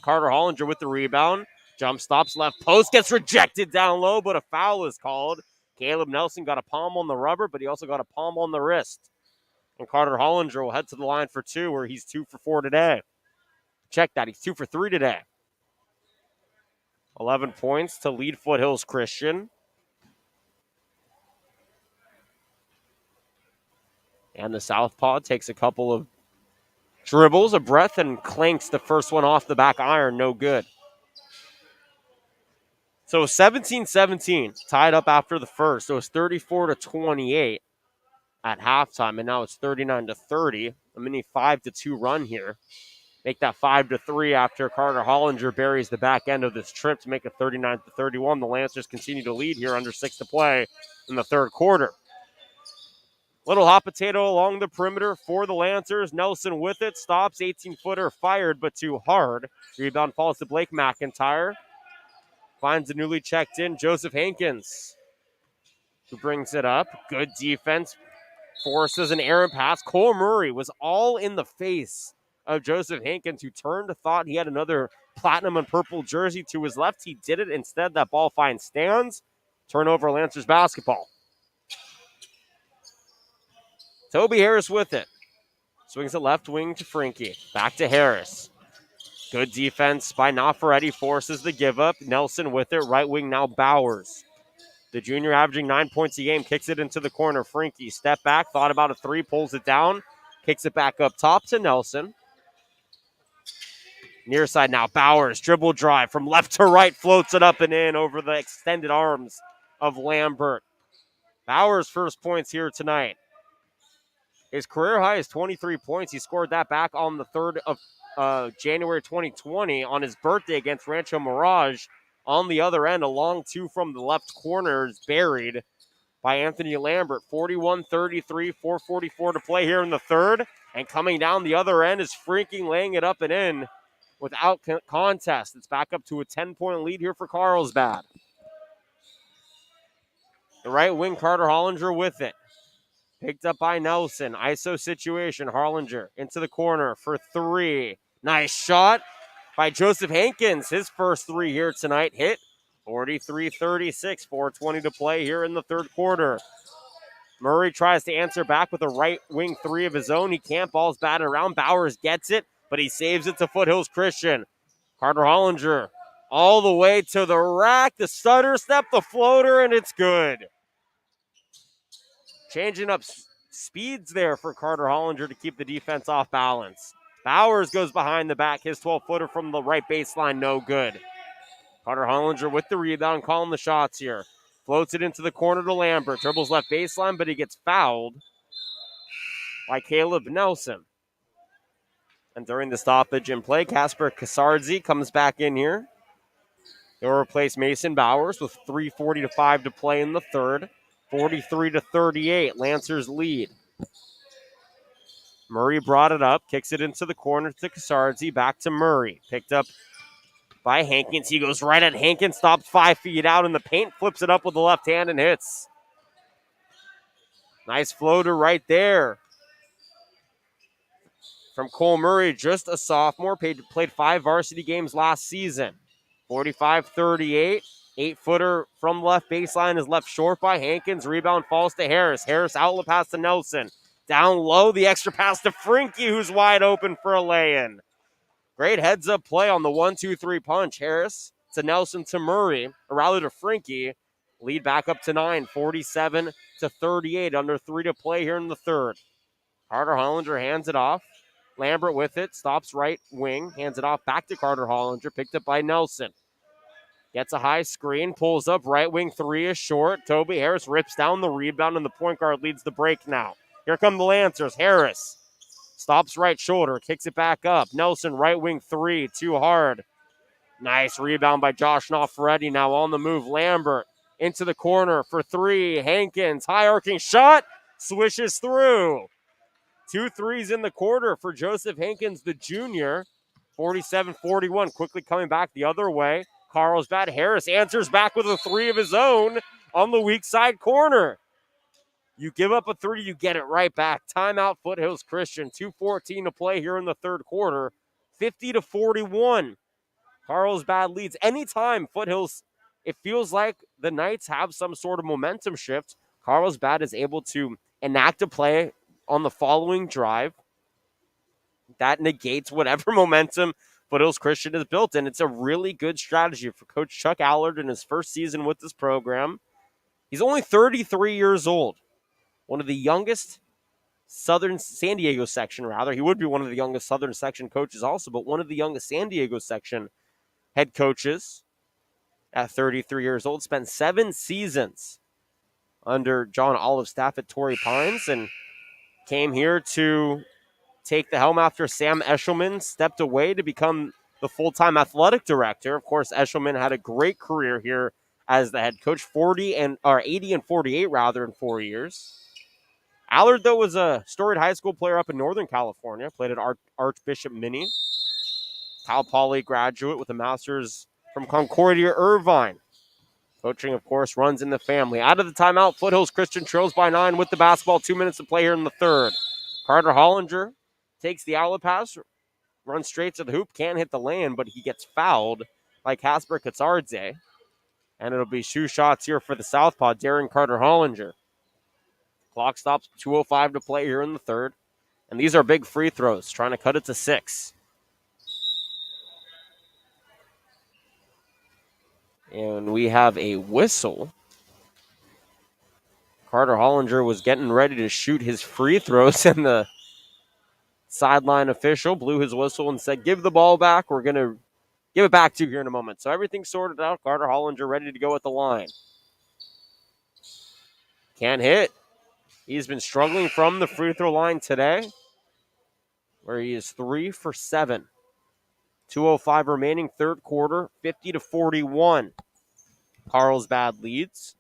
Carter Hollinger with the rebound. Jump stops, left post, gets rejected down low, but a foul is called. Caleb Nelson got a palm on the rubber, but he also got a palm on the wrist. And Carter Hollinger will head to the line for two, where he's 2 for 4 today. Check that, he's 2 for 3 today. 11 points to lead Foothills Christian. And the Southpaw takes a couple of dribbles, a breath, and clanks the first one off the back iron. No good. So 17-17, tied up after the first. So it's 34-28 at halftime, and now it's 39-30. A mini 5-2 run here. Make that 5-3 after Carter Hollinger buries the back end of this trip to make it 39-31. The Lancers continue to lead here under 6 to play in the third quarter. Little hot potato along the perimeter for the Lancers. Nelson with it, stops, 18-footer fired, but too hard. Rebound falls to Blake McIntyre. Finds the newly checked in Joseph Hankins, who brings it up. Good defense. Forces an errant pass. Cole Murray was all in the face of Joseph Hankins, who turned, thought he had another platinum and purple jersey to his left. He did it. Instead, that ball finds stands. Turnover, Lancers basketball. Toby Harris with it. Swings it left wing to Frankie. Back to Harris. Good defense by Nafaretti, forces the give up. Nelson with it. Right wing now Bowers. The junior averaging 9 points a game, kicks it into the corner. Frankie, step back, thought about a three, pulls it down, kicks it back up top to Nelson. Near side now, Bowers, dribble drive from left to right, floats it up and in over the extended arms of Lambert. Bowers' first points here tonight. His career high is 23 points. He scored that back on the 3rd of January 2020 on his birthday against Rancho Mirage. On the other end, a long two from the left corner is buried by Anthony Lambert. 41-33, 4:44 to play here in the third. And coming down the other end is freaking laying it up and in without contest. It's back up to a 10-point lead here for Carlsbad. The right wing, Carter Hollinger with it. Picked up by Nelson. ISO situation. Harlinger into the corner for three. Nice shot by Joseph Hankins. His first three here tonight hit. 43-36. 4:20 to play here in the third quarter. Murray tries to answer back with a right wing three of his own. He can't. Ball's batted around. Bowers gets it, but he saves it to Foothills Christian. Carter Hollinger all the way to the rack. The stutter step, the floater, and it's good. Changing up speeds there for Carter Hollinger to keep the defense off balance. Bowers goes behind the back. His 12-footer from the right baseline, no good. Carter Hollinger with the rebound, calling the shots here. Floats it into the corner to Lambert. Dribbles left baseline, but he gets fouled by Caleb Nelson. And during the stoppage in play, Casper Kasardzi comes back in here. He'll replace Mason Bowers with 3:45 to play in the third. 43-38, Lancers lead. Murray brought it up, kicks it into the corner to Kasardzi, back to Murray. Picked up by Hankins. He goes right at Hankins, stops 5 feet out in the paint, flips it up with the left hand and hits. Nice floater right there from Cole Murray, just a sophomore, played 5 varsity games last season. 45-38. 8-footer from left baseline is left short by Hankins. Rebound falls to Harris. Harris outlet pass to Nelson. Down low, the extra pass to Frankie, who's wide open for a lay-in. Great heads-up play on the 1-2-3 punch. Harris to Nelson to Murray, or rather to Frankie. Lead back up to 9, 47-38. Under 3 to play here in the third. Carter Hollinger hands it off. Lambert with it, stops right wing, hands it off back to Carter Hollinger, picked up by Nelson. Gets a high screen, pulls up, right wing three is short. Toby Harris rips down the rebound, and the point guard leads the break now. Here come the Lancers. Harris stops right shoulder, kicks it back up. Nelson, right wing three, too hard. Nice rebound by Josh Nafaretti. Now on the move, Lambert into the corner for three. Hankins, high arcing shot, swishes through. 2 threes in the quarter for Joseph Hankins, the junior. 47-41, quickly coming back the other way. Carlsbad. Harris answers back with a three of his own on the weak side corner. You give up a three, you get it right back. Timeout, Foothills Christian. 2:14 to play here in the third quarter. 50-41. Carlsbad leads. Anytime Foothills, it feels like the Knights have some sort of momentum shift, Carlsbad is able to enact a play on the following drive that negates whatever momentum Foothills Christian has built. And it's a really good strategy for Coach Chuck Allard in his first season with this program. He's only 33 years old. One of the youngest San Diego section, rather. He would be one of the youngest Southern section coaches also, but one of the youngest San Diego section head coaches at 33 years old. Spent 7 seasons under John Olive's staff at Torrey Pines and came here to take the helm after Sam Eshelman stepped away to become the full-time athletic director. Of course, Eshelman had a great career here as the head coach, 80 and 48 rather in 4 years. Allard, though, was a storied high school player up in Northern California, played at Archbishop Mini. Cal Poly graduate with a master's from Concordia Irvine. Coaching, of course, runs in the family. Out of the timeout, Foothills Christian trails by 9 with the basketball. 2 minutes to play here in the third. Carter Hollinger takes the outlet pass, runs straight to the hoop, can't hit the lane, but he gets fouled by Casper Katsardze. And it'll be shoe shots here for the southpaw, Darren Carter Hollinger. Clock stops, 2:05 to play here in the third. And these are big free throws, trying to cut it to 6. And we have a whistle. Carter Hollinger was getting ready to shoot his free throws, and the sideline official blew his whistle and said, give the ball back. We're going to give it back to you here in a moment. So everything's sorted out. Carter Hollinger ready to go at the line. Can't hit. He's been struggling from the free throw line today, where he is 3 for 7. 2:05 remaining, third quarter, 50-41. Carlsbad leads.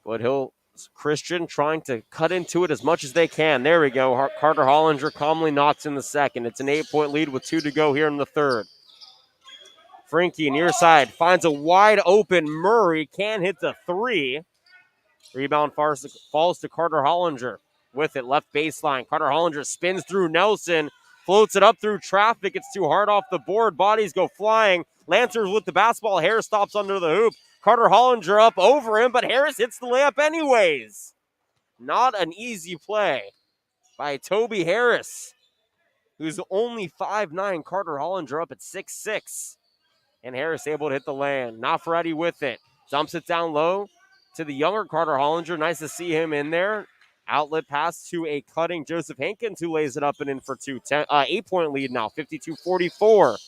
Foothills Christian trying to cut into it as much as they can. There we go. Carter Hollinger calmly knocks in the second. It's an 8-point lead with 2 to go here in the third. Frankie near side finds a wide open Murray. Can't hit the 3. Rebound falls to Carter Hollinger. With it, left baseline. Carter Hollinger spins through Nelson. Floats it up through traffic. It's too hard off the board. Bodies go flying. Lancers with the basketball. Harris stops under the hoop. Carter Hollinger up over him, but Harris hits the layup anyways. Not an easy play by Toby Harris, who's only 5'9". Carter Hollinger up at 6'6". And Harris able to hit the land. Nafarati with it. Dumps it down low to the younger Carter Hollinger. Nice to see him in there. Outlet pass to a cutting Joseph Hankins, who lays it up and in for 2. 8-point lead now, 52-44.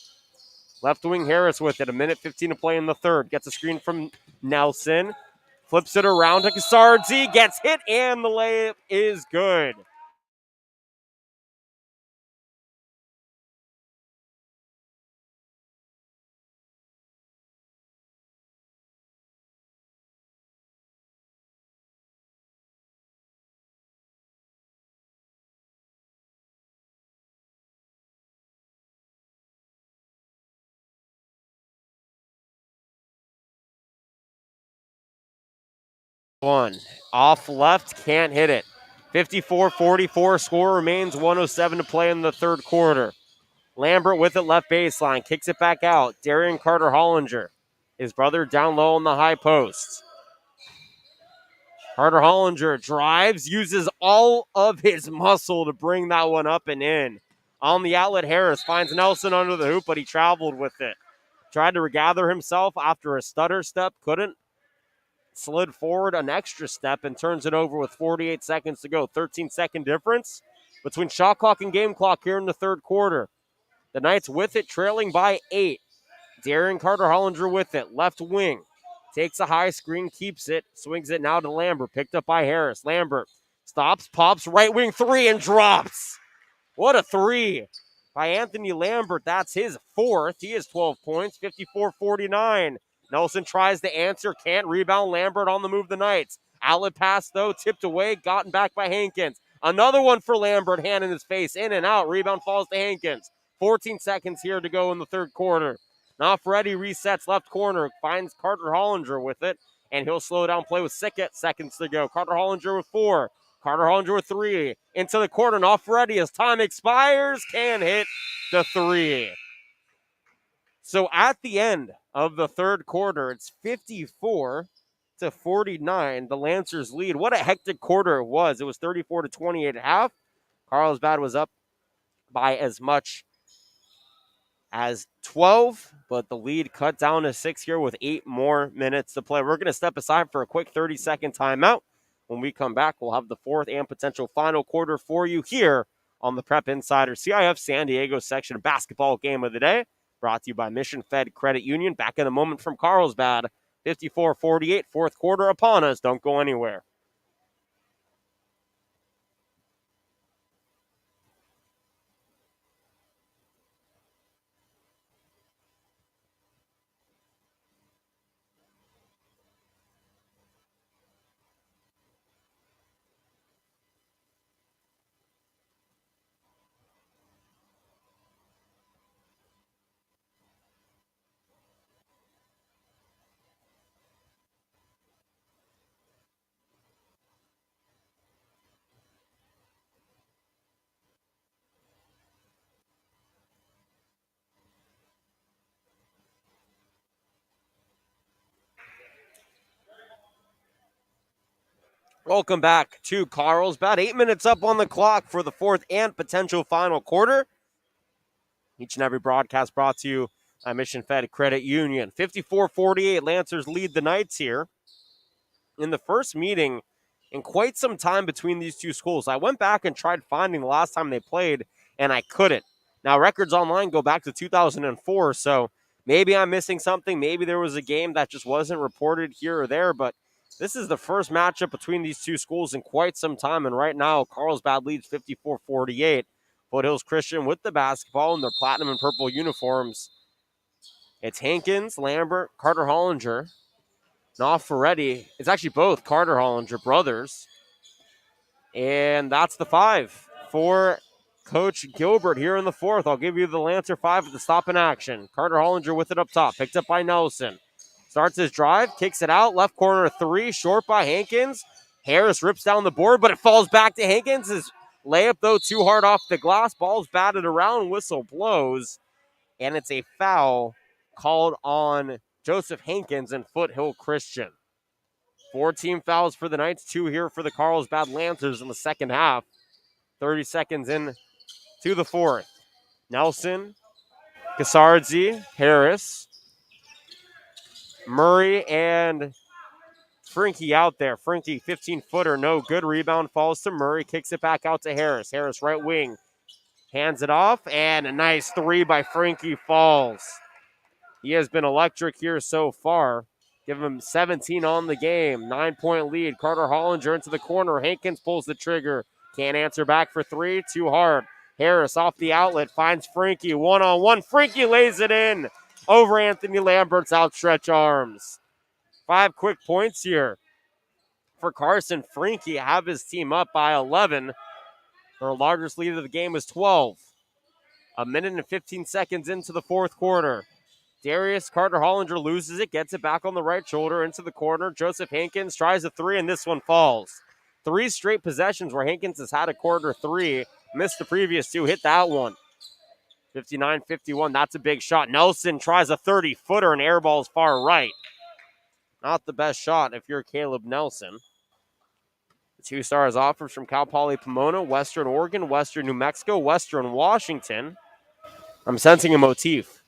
Left wing Harris with it. 1:15 to play in the third. Gets a screen from Nelson. Flips it around to Kassardzi. Gets hit, and the layup is good. One. Off left, can't hit it. 54-44, score remains, 1:07 to play in the third quarter. Lambert with it, left baseline, kicks it back out. Darian Carter Hollinger, his brother down low on the high post. Carter Hollinger drives, uses all of his muscle to bring that one up and in. On the outlet, Harris finds Nelson under the hoop, but he traveled with it. Tried to regather himself after a stutter step, couldn't. Slid forward an extra step and turns it over with 48 seconds to go. 13-second difference between shot clock and game clock here in the third quarter. The Knights with it, trailing by 8. Darren Carter Hollinger with it, left wing. Takes a high screen, keeps it, swings it now to Lambert. Picked up by Harris. Lambert stops, pops, right wing 3 and drops. What a 3 by Anthony Lambert. That's his 4th. He has 12 points, 54-49. Nelson tries to answer, can't rebound. Lambert on the move, the Knights. Outlet pass, though, tipped away, gotten back by Hankins. Another one for Lambert, hand in his face, in and out. Rebound falls to Hankins. 14 seconds here to go in the third quarter. Now Freddie resets left corner, finds Carter Hollinger with it, and he'll slow down play with 6 seconds to go. Carter Hollinger with 4. Carter Hollinger with 3. Into the corner, now Freddie as time expires, can hit the 3. So at the end of the third quarter, it's 54-49. The Lancers lead. What a hectic quarter it was. It was 34-28 at half. Carlsbad was up by as much as 12, but the lead cut down to 6 here with 8 more minutes to play. We're going to step aside for a quick 30-second timeout. When we come back, we'll have the fourth and potential final quarter for you here on the Prep Insider CIF San Diego section basketball game of the day. Brought to you by Mission Fed Credit Union. Back in a moment from Carlsbad. 54-48, fourth quarter upon us. Don't go anywhere. Welcome back to Carlsbad. 8 minutes up on the clock for the fourth and potential final quarter. Each and every broadcast brought to you by Mission Fed Credit Union. 54-48, Lancers lead the Knights here. In the first meeting in quite some time between these two schools, I went back and tried finding the last time they played, and I couldn't. Now, records online go back to 2004, so maybe I'm missing something. Maybe there was a game that just wasn't reported here or there, but this is the first matchup between these two schools in quite some time, and right now, Carlsbad leads 54-48. Foothills Christian with the basketball in their platinum and purple uniforms. It's Hankins, Lambert, Carter Hollinger, Ferretti. It's actually both Carter Hollinger brothers. And that's the 5 for Coach Gilbert here in the fourth. I'll give you the Lancer 5 at the stop in action. Carter Hollinger with it up top, picked up by Nelson. Starts his drive, kicks it out, left corner 3, short by Hankins. Harris rips down the board, but it falls back to Hankins. His layup, though, too hard off the glass. Ball's batted around, whistle blows, and it's a foul called on Joseph Hankins and Foothill Christian. 4 team fouls for the Knights, 2 here for the Carlsbad Lancers in the second half. 30 seconds in to the fourth. Nelson, Casardzi, Harris, Murray, and Frankie out there. Frankie, 15-footer, no good. Rebound falls to Murray, kicks it back out to Harris. Harris, right wing, hands it off, and a nice 3 by Frankie falls. He has been electric here so far. Give him 17 on the game. 9-point lead. Carter Hollinger into the corner. Hankins pulls the trigger. Can't answer back for 3. Too hard. Harris off the outlet. Finds Frankie. One-on-one. Frankie lays it in over Anthony Lambert's outstretched arms. 5 quick points here for Carson. Frankie have his team up by 11. Their largest lead of the game is 12. A minute and 15 seconds into the fourth quarter. Darius Carter Hollinger loses it, gets it back on the right shoulder into the corner. Joseph Hankins tries a 3, and this one falls. 3 straight possessions where Hankins has had a quarter 3. Missed the previous 2, hit that one. 59-51, that's a big shot. Nelson tries a 30-footer and airballs far right. Not the best shot if you're Caleb Nelson. The 2 stars offers from Cal Poly Pomona, Western Oregon, Western New Mexico, Western Washington. I'm sensing a motif.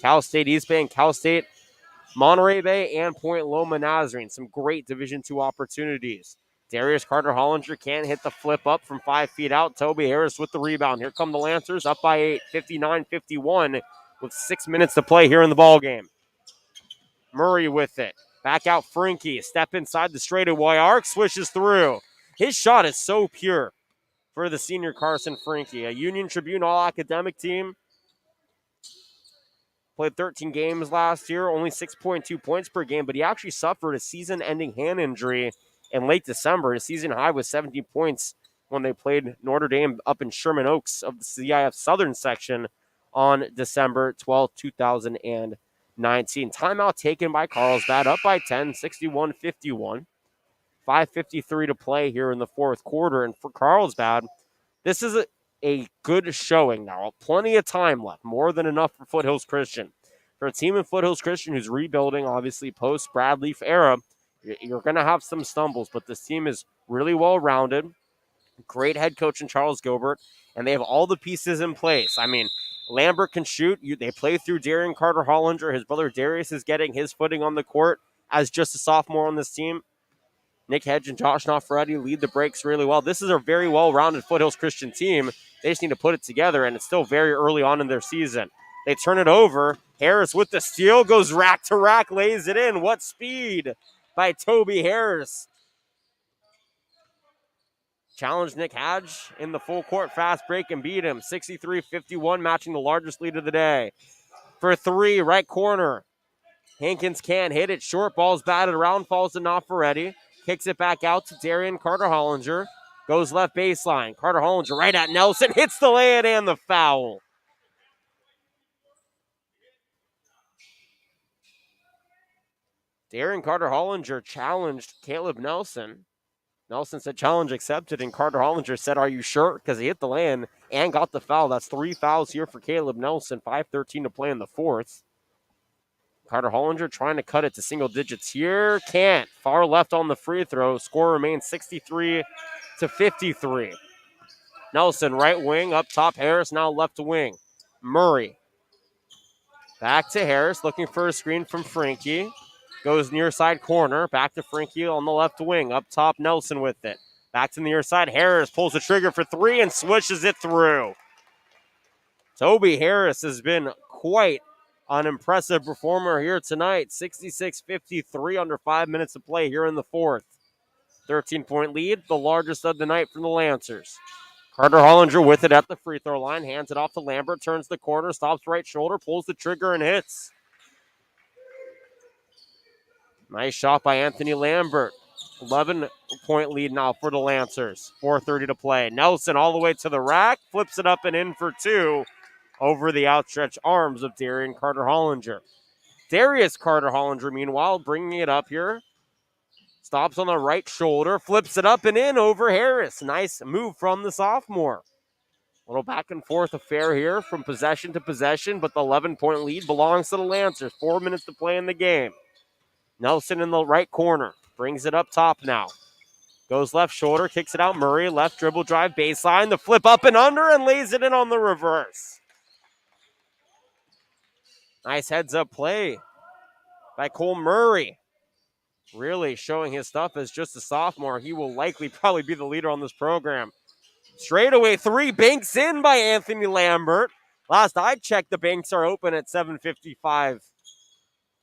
Cal State East Bay and Cal State Monterey Bay and Point Loma Nazarene. Some great Division II opportunities. Darius Carter Hollinger can't hit the flip up from 5 feet out. Toby Harris with the rebound. Here come the Lancers up by 8, 59-51 with 6 minutes to play here in the ballgame. Murray with it. Back out Frankie. Step inside the straightaway arc. Swishes through. His shot is so pure for the senior Carson Frankie. A Union Tribune All-Academic team. Played 13 games last year, only 6.2 points per game, but he actually suffered a season-ending hand injury in late December. His season high was 17 points when they played Notre Dame up in Sherman Oaks of the CIF Southern section on December 12, 2019. Timeout taken by Carlsbad, up by 10, 61-51. 5:53 to play here in the fourth quarter. And for Carlsbad, this is a good showing now. Plenty of time left, more than enough for Foothills Christian. For a team in Foothills Christian who's rebuilding, obviously, post-Bradleaf era, you're going to have some stumbles, but this team is really well-rounded. Great head coach in Charles Gilbert, and they have all the pieces in place. I mean, Lambert can shoot. They play through Darian Carter-Hollinger. His brother Darius is getting his footing on the court as just a sophomore on this team. Nick Hedge and Josh Nofferetti lead the breaks really well. This is a very well-rounded Foothills Christian team. They just need to put it together, and it's still very early on in their season. They turn it over. Harris with the steal, goes rack to rack, lays it in. What speed by Toby Harris. Challenged Nick Hedge in the full court fast break and beat him. 63-51, matching the largest lead of the day. For three, right corner. Hankins can't hit it. Short ball's batted around, falls to Nofferetti. Kicks it back out to Darian Carter-Hollinger. Goes left baseline. Carter-Hollinger right at Nelson. Hits the lay-in and the foul. Darian Carter-Hollinger challenged Caleb Nelson. Nelson said challenge accepted, and Carter-Hollinger said, are you sure? Because he hit the lay-in and got the foul. That's 3 fouls here for Caleb Nelson. 5:13 to play in the fourth. Carter-Hollinger trying to cut it to single digits here. Can't. Far left on the free throw. Score remains 63-53. Nelson, right wing. Up top, Harris now left wing. Murray. Back to Harris, looking for a screen from Frankie. Goes near side corner. Back to Frankie on the left wing. Up top, Nelson with it. Back to the near side. Harris pulls the trigger for three and swishes it through. Toby Harris has been quite an impressive performer here tonight. 66-53, under 5 minutes to play here in the fourth. 13-point lead, the largest of the night from the Lancers. Carter-Hollinger with it at the free throw line, hands it off to Lambert, turns the corner, stops right shoulder, pulls the trigger and hits. Nice shot by Anthony Lambert. 11-point lead now for the Lancers. 4:30 to play. Nelson all the way to the rack, flips it up and in for two. Over the outstretched arms of Darian Carter-Hollinger. Darius Carter-Hollinger, meanwhile, bringing it up here. Stops on the right shoulder, flips it up and in over Harris. Nice move from the sophomore. A little back and forth affair here from possession to possession, but the 11-point lead belongs to the Lancers. 4 minutes to play in the game. Nelson in the right corner, brings it up top now. Goes left shoulder, kicks it out. Murray, left dribble drive, baseline. The flip up and under and lays it in on the reverse. Nice heads-up play by Cole Murray. Really showing his stuff as just a sophomore. He will likely probably be the leader on this program. Straightaway three, banks in by Anthony Lambert. Last I checked, the banks are open at 7:55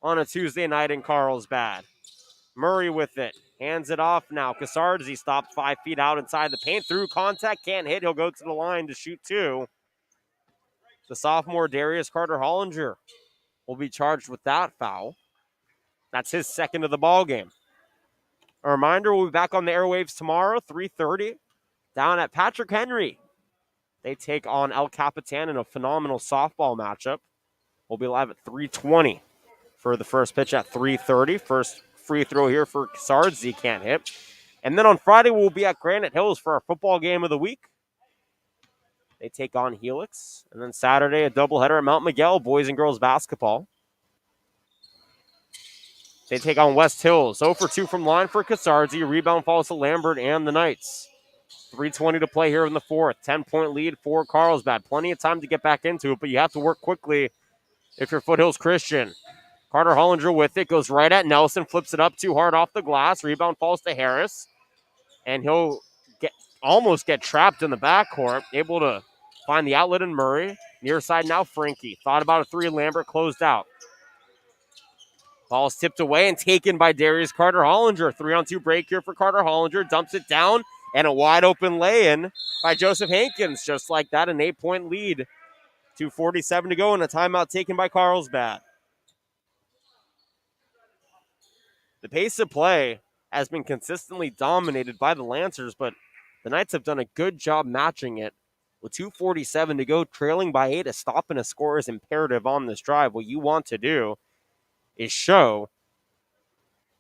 on a Tuesday night in Carlsbad. Murray with it. Hands it off now. Cassardzi stops 5 feet out inside the paint. Through contact, can't hit. He'll go to the line to shoot two. The sophomore Darius Carter-Hollinger will be charged with that foul. That's his second of the ball game. A reminder, we'll be back on the airwaves tomorrow, 3:30, down at Patrick Henry. They take on El Capitan in a phenomenal softball matchup. We'll be live at 3:20 for the first pitch at 3:30. First free throw here for Cassardzi, can't hit. And then on Friday, we'll be at Granite Hills for our football game of the week. They take on Helix. And then Saturday, a doubleheader at Mount Miguel, boys and girls basketball. They take on West Hills. 0 for 2 from line for Cassardzi. Rebound falls to Lambert and the Knights. 3:20 to play here in the fourth. 10-point lead for Carlsbad. Plenty of time to get back into it, but you have to work quickly if you're Foothills Christian. Carter-Hollinger with it. Goes right at Nelson. Flips it up too hard off the glass. Rebound falls to Harris. And he'll almost get trapped in the backcourt. Able to find the outlet in Murray. Near side now, Frankie. Thought about a three. Lambert closed out. Ball's tipped away and taken by Darius Carter-Hollinger. 3-on-2 break here for Carter-Hollinger. Dumps it down. And a wide open lay-in by Joseph Hankins. Just like that, an 8-point lead 2:47 to go and a timeout taken by Carlsbad. The pace of play has been consistently dominated by the Lancers, but the Knights have done a good job matching it. With 2:47 to go, trailing by 8, a stop and a score is imperative on this drive. What you want to do is show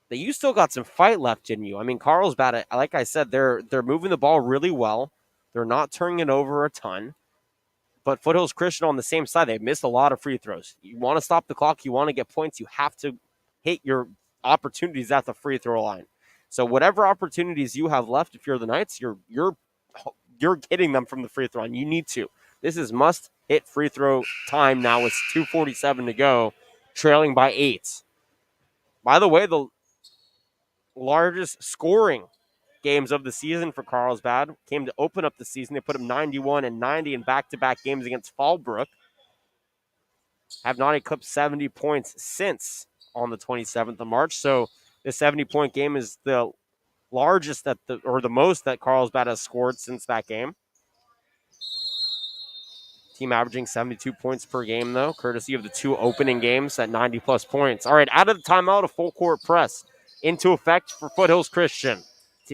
that you still got some fight left in you. I mean, Carlsbad, like I said, they're moving the ball really well. They're not turning it over a ton. But Foothills Christian on the same side, they've missed a lot of free throws. You want to stop the clock, you want to get points, you have to hit your opportunities at the free throw line. So whatever opportunities you have left, if you're the Knights, you're hitting them from the free throw line. You need to. This is must-hit free throw time now with 2:47 to go, trailing by 8. By the way, the largest scoring games of the season for Carlsbad came to open up the season. They put up 91 and 90 in back-to-back games against Fallbrook. Have not eclipsed 70 points since on the 27th of March. So this 70-point game is the largest the most that Carlsbad has scored since that game. Team averaging 72 points per game, though, courtesy of the 2 opening games at 90-plus points. All right, out of the timeout, a full-court press into effect for Foothills Christian.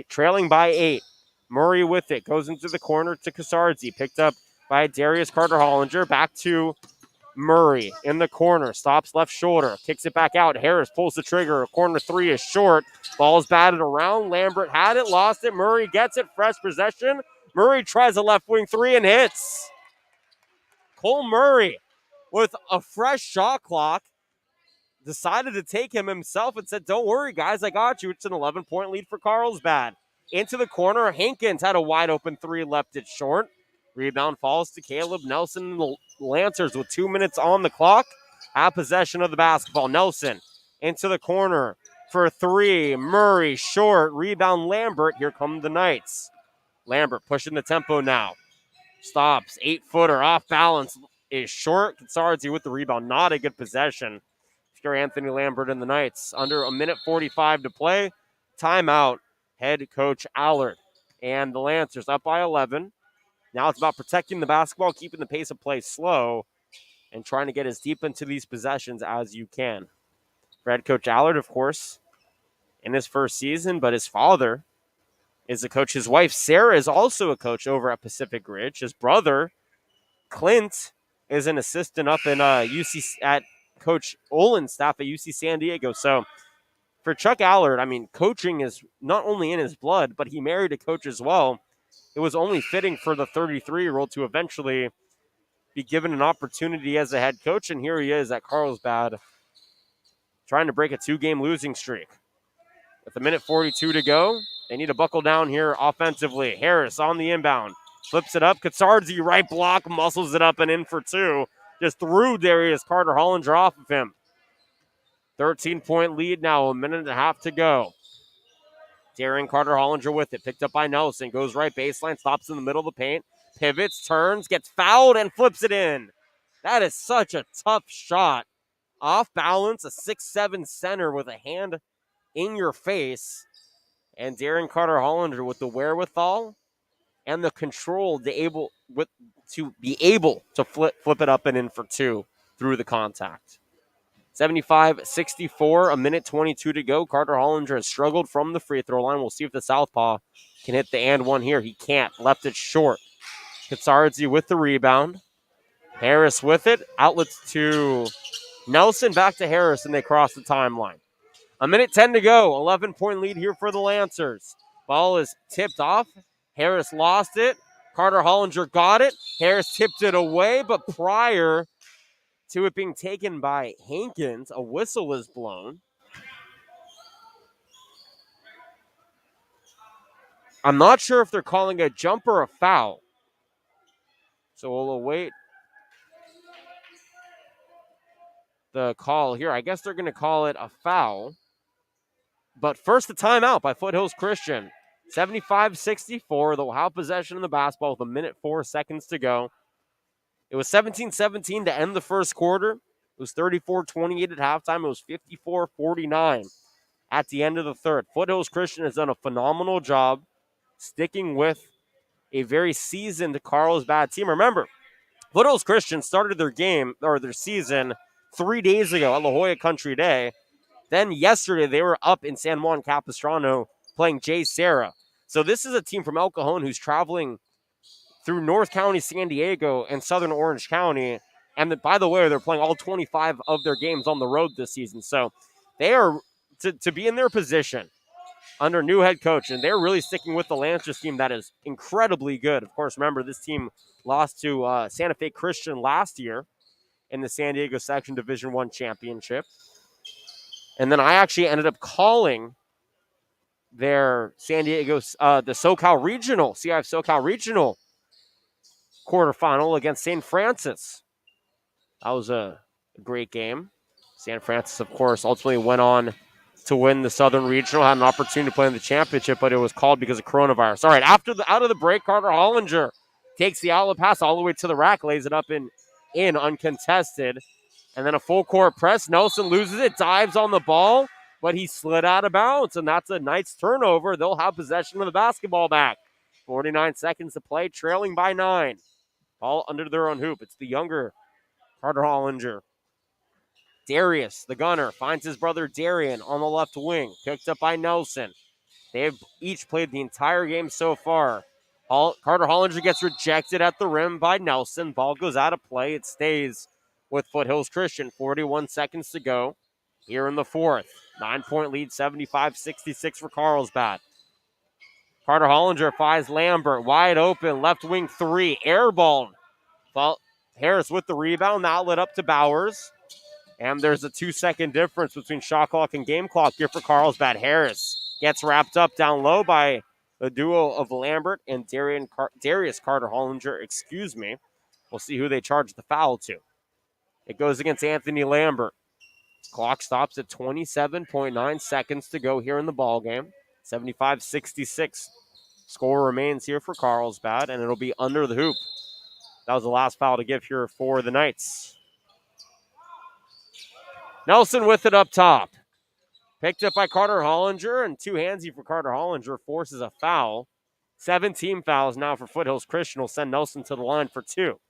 Trailing by 8. Murray with it. Goes into the corner to Kasardzi. Picked up by Darius Carter-Hollinger. Back to Murray in the corner. Stops left shoulder. Kicks it back out. Harris pulls the trigger. Corner 3 is short. Ball's batted around. Lambert had it. Lost it. Murray gets it. Fresh possession. Murray tries a left wing 3 and hits. Cole Murray with a fresh shot clock decided to take him himself and said, don't worry, guys, I got you. It's an 11-point lead for Carlsbad. Into the corner, Hankins had a wide-open 3, left it short. Rebound falls to Caleb Nelson. The Lancers with 2 minutes on the clock have possession of the basketball. Nelson into the corner for 3. Murray short. Rebound Lambert. Here come the Knights. Lambert pushing the tempo now. Stops. 8-footer off balance is short. Kasardzi with the rebound. Not a good possession. Anthony Lambert and the Knights. Under a minute 45 to play. Timeout. Head coach Allard. And the Lancers up by 11. Now it's about protecting the basketball, keeping the pace of play slow, and trying to get as deep into these possessions as you can. For head coach Allard, of course, in his first season, but his father is a coach. His wife, Sarah, is also a coach over at Pacific Ridge. His brother, Clint, is an assistant up in at Coach Olin's staff at UC San Diego. So for Chuck Allard, I mean, coaching is not only in his blood, but he married a coach as well. It was only fitting for the 33-year-old to eventually be given an opportunity as a head coach, and here he is at Carlsbad trying to break a 2-game losing streak. With a minute 42 to go, they need to buckle down here offensively. Harris on the inbound. Flips it up. Kasardzi right block, muscles it up and in for 2. Just threw Darius Carter-Hollinger off of him. 13-point lead now, a minute and a half to go. Darian Carter-Hollinger with it. Picked up by Nelson. Goes right baseline. Stops in the middle of the paint. Pivots, turns, gets fouled, and flips it in. That is such a tough shot. Off balance, a 6'7" center with a hand in your face. And Darian Carter-Hollinger with the wherewithal and the control to be able to flip it up and in for 2 through the contact. 75-64, a minute 22 to go. Carter-Hollinger has struggled from the free throw line. We'll see if the southpaw can hit the and one here. He can't. Left it short. Kasardzi with the rebound. Harris with it. Outlets to Nelson. Back to Harris, and they cross the timeline. A minute 10 to go. 11-point lead here for the Lancers. Ball is tipped off. Harris lost it. Carter-Hollinger got it. Harris tipped it away, but prior to it being taken by Hankins, a whistle is blown. I'm not sure if they're calling a jump or a foul. So we'll await the call here. I guess they're going to call it a foul. But first, the timeout by Foothills Christian. 75-64. They'll have possession of the basketball with a minute 4 seconds to go. It was 17-17 to end the first quarter. It was 34-28 at halftime. It was 54-49 at the end of the third. Foothills Christian has done a phenomenal job sticking with a very seasoned Carlsbad team. Remember, Foothills Christian started their game or their season 3 days ago at La Jolla Country Day. Then yesterday they were up in San Juan Capistrano playing Jay Serra. So this is a team from El Cajon who's traveling through North County, San Diego, and Southern Orange County. And by the way, they're playing all 25 of their games on the road this season. So they are to be in their position under new head coach, and they're really sticking with the Lancers team that is incredibly good. Of course, remember, this team lost to Santa Fe Christian last year in the San Diego Section Division I championship. And then I actually ended up calling their San Diego, the SoCal Regional, CIF SoCal Regional quarterfinal against St. Francis. That was a great game. St. Francis, of course, ultimately went on to win the Southern Regional, had an opportunity to play in the championship, but it was called because of coronavirus. All right, out of the break, Carter Hollinger takes the outlet pass all the way to the rack, lays it up in uncontested, and then a full court press. Nelson loses it, dives on the ball, but he slid out of bounds, and that's a Knights turnover. They'll have possession of the basketball back. 49 seconds to play, trailing by 9. Ball under their own hoop. It's the younger Carter Hollinger. Darius, the gunner, finds his brother Darian on the left wing. Picked up by Nelson. They've each played the entire game so far. Carter Hollinger gets rejected at the rim by Nelson. Ball goes out of play. It stays with Foothills Christian. 41 seconds to go here in the fourth. 9-point lead, 75-66 for Carlsbad. Carter Hollinger finds Lambert. Wide open. Left wing three. Airballed. Harris with the rebound. The outlet up to Bowers. And there's a 2-second difference between shot clock and game clock here for Carlsbad. Harris gets wrapped up down low by the duo of Lambert and Darius Carter Hollinger. Excuse me. We'll see who they charge the foul to. It goes against Anthony Lambert. Clock stops at 27.9 seconds to go here in the ballgame. 75-66. Score remains here for Carlsbad, and it'll be under the hoop. That was the last foul to give here for the Knights. Nelson with it up top. Picked up by Carter Hollinger, and two-handsy for Carter Hollinger forces a foul. 17 fouls now for Foothills Christian will send Nelson to the line for 2.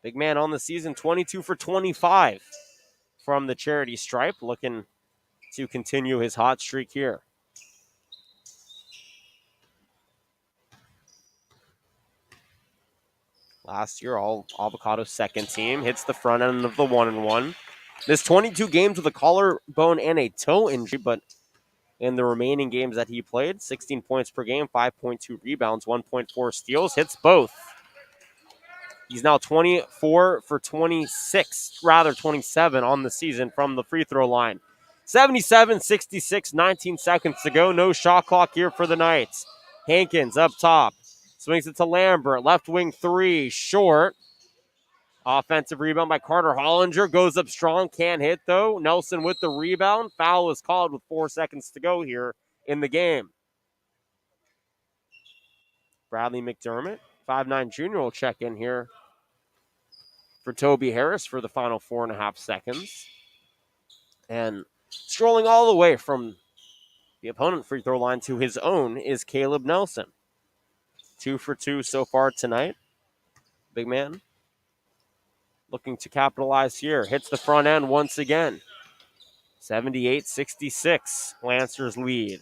Big man on the season, 22 for 25 from the charity stripe, looking to continue his hot streak here. Last year, all Avocado's second team hits the front end of the 1-1. Missed 22 games with a collarbone and a toe injury, but in the remaining games that he played, 16 points per game, 5.2 rebounds, 1.4 steals, hits both. He's now 24 for 27 on the season from the free throw line. 77-66, 19 seconds to go. No shot clock here for the Knights. Hankins up top. Swings it to Lambert. Left wing three. Short. Offensive rebound by Carter Hollinger. Goes up strong. Can't hit, though. Nelson with the rebound. Foul is called with 4 seconds to go here in the game. Bradley McDermott, 5'9" junior, will check in here for Toby Harris for the final 4.5 seconds. And strolling all the way from the opponent free throw line to his own is Caleb Nelson. 2 for 2 so far tonight. Big man looking to capitalize here. Hits the front end once again. 78-66. Lancers lead.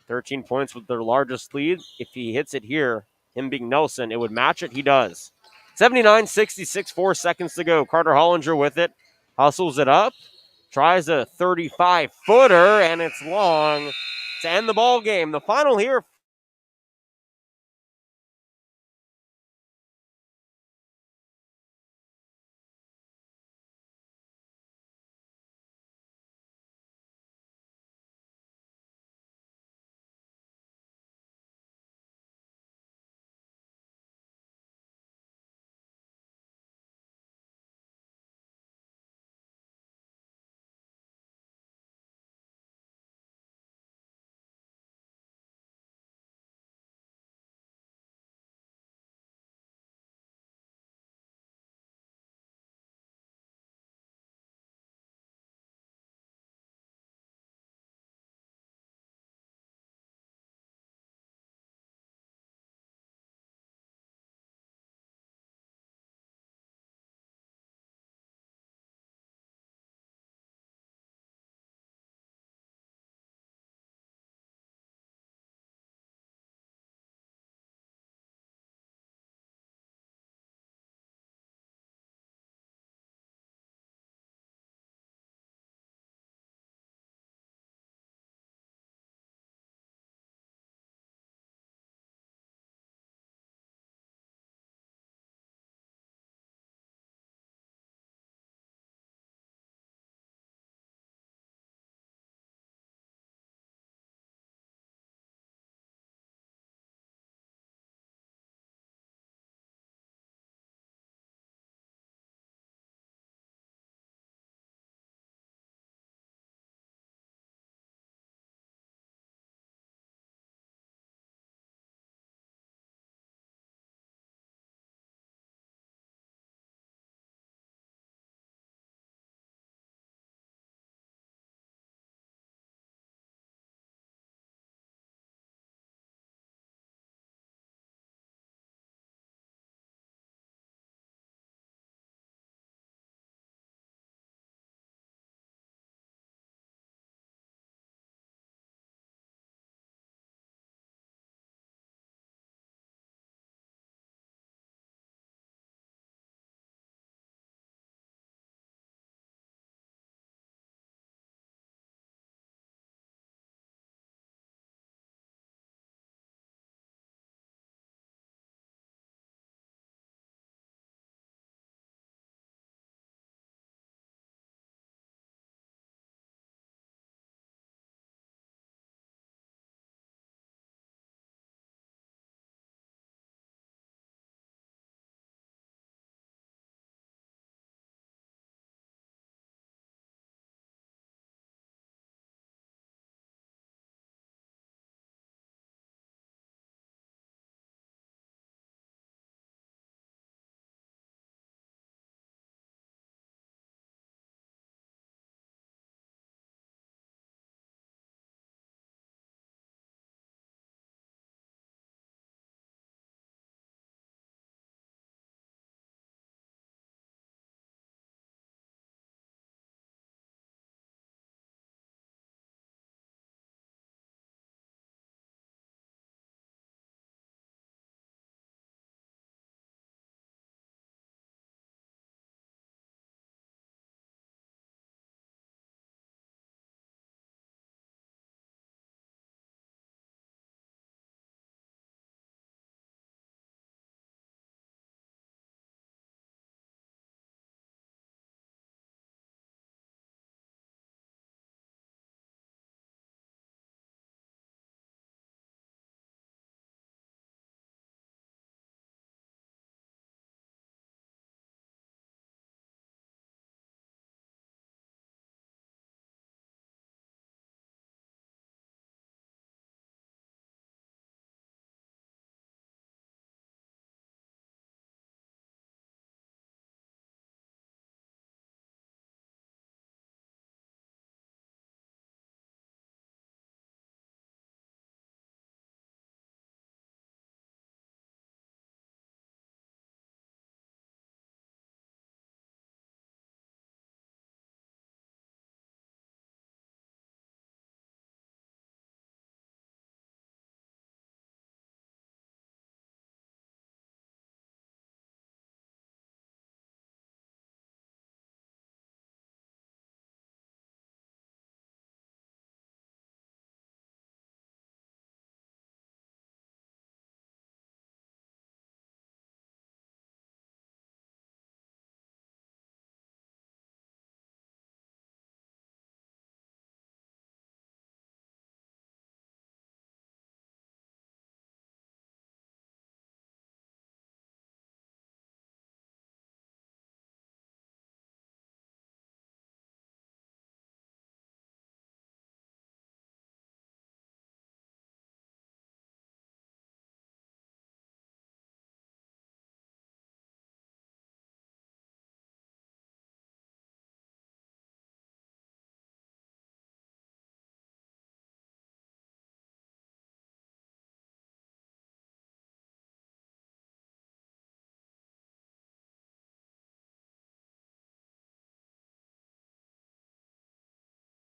13 points with their largest lead. If he hits it here, him being Nelson, it would match it. He does. 79-66, 4 seconds to go. Carter Hollinger with it. Hustles it up. Tries a 35-footer, and it's long to end the ball game. The final here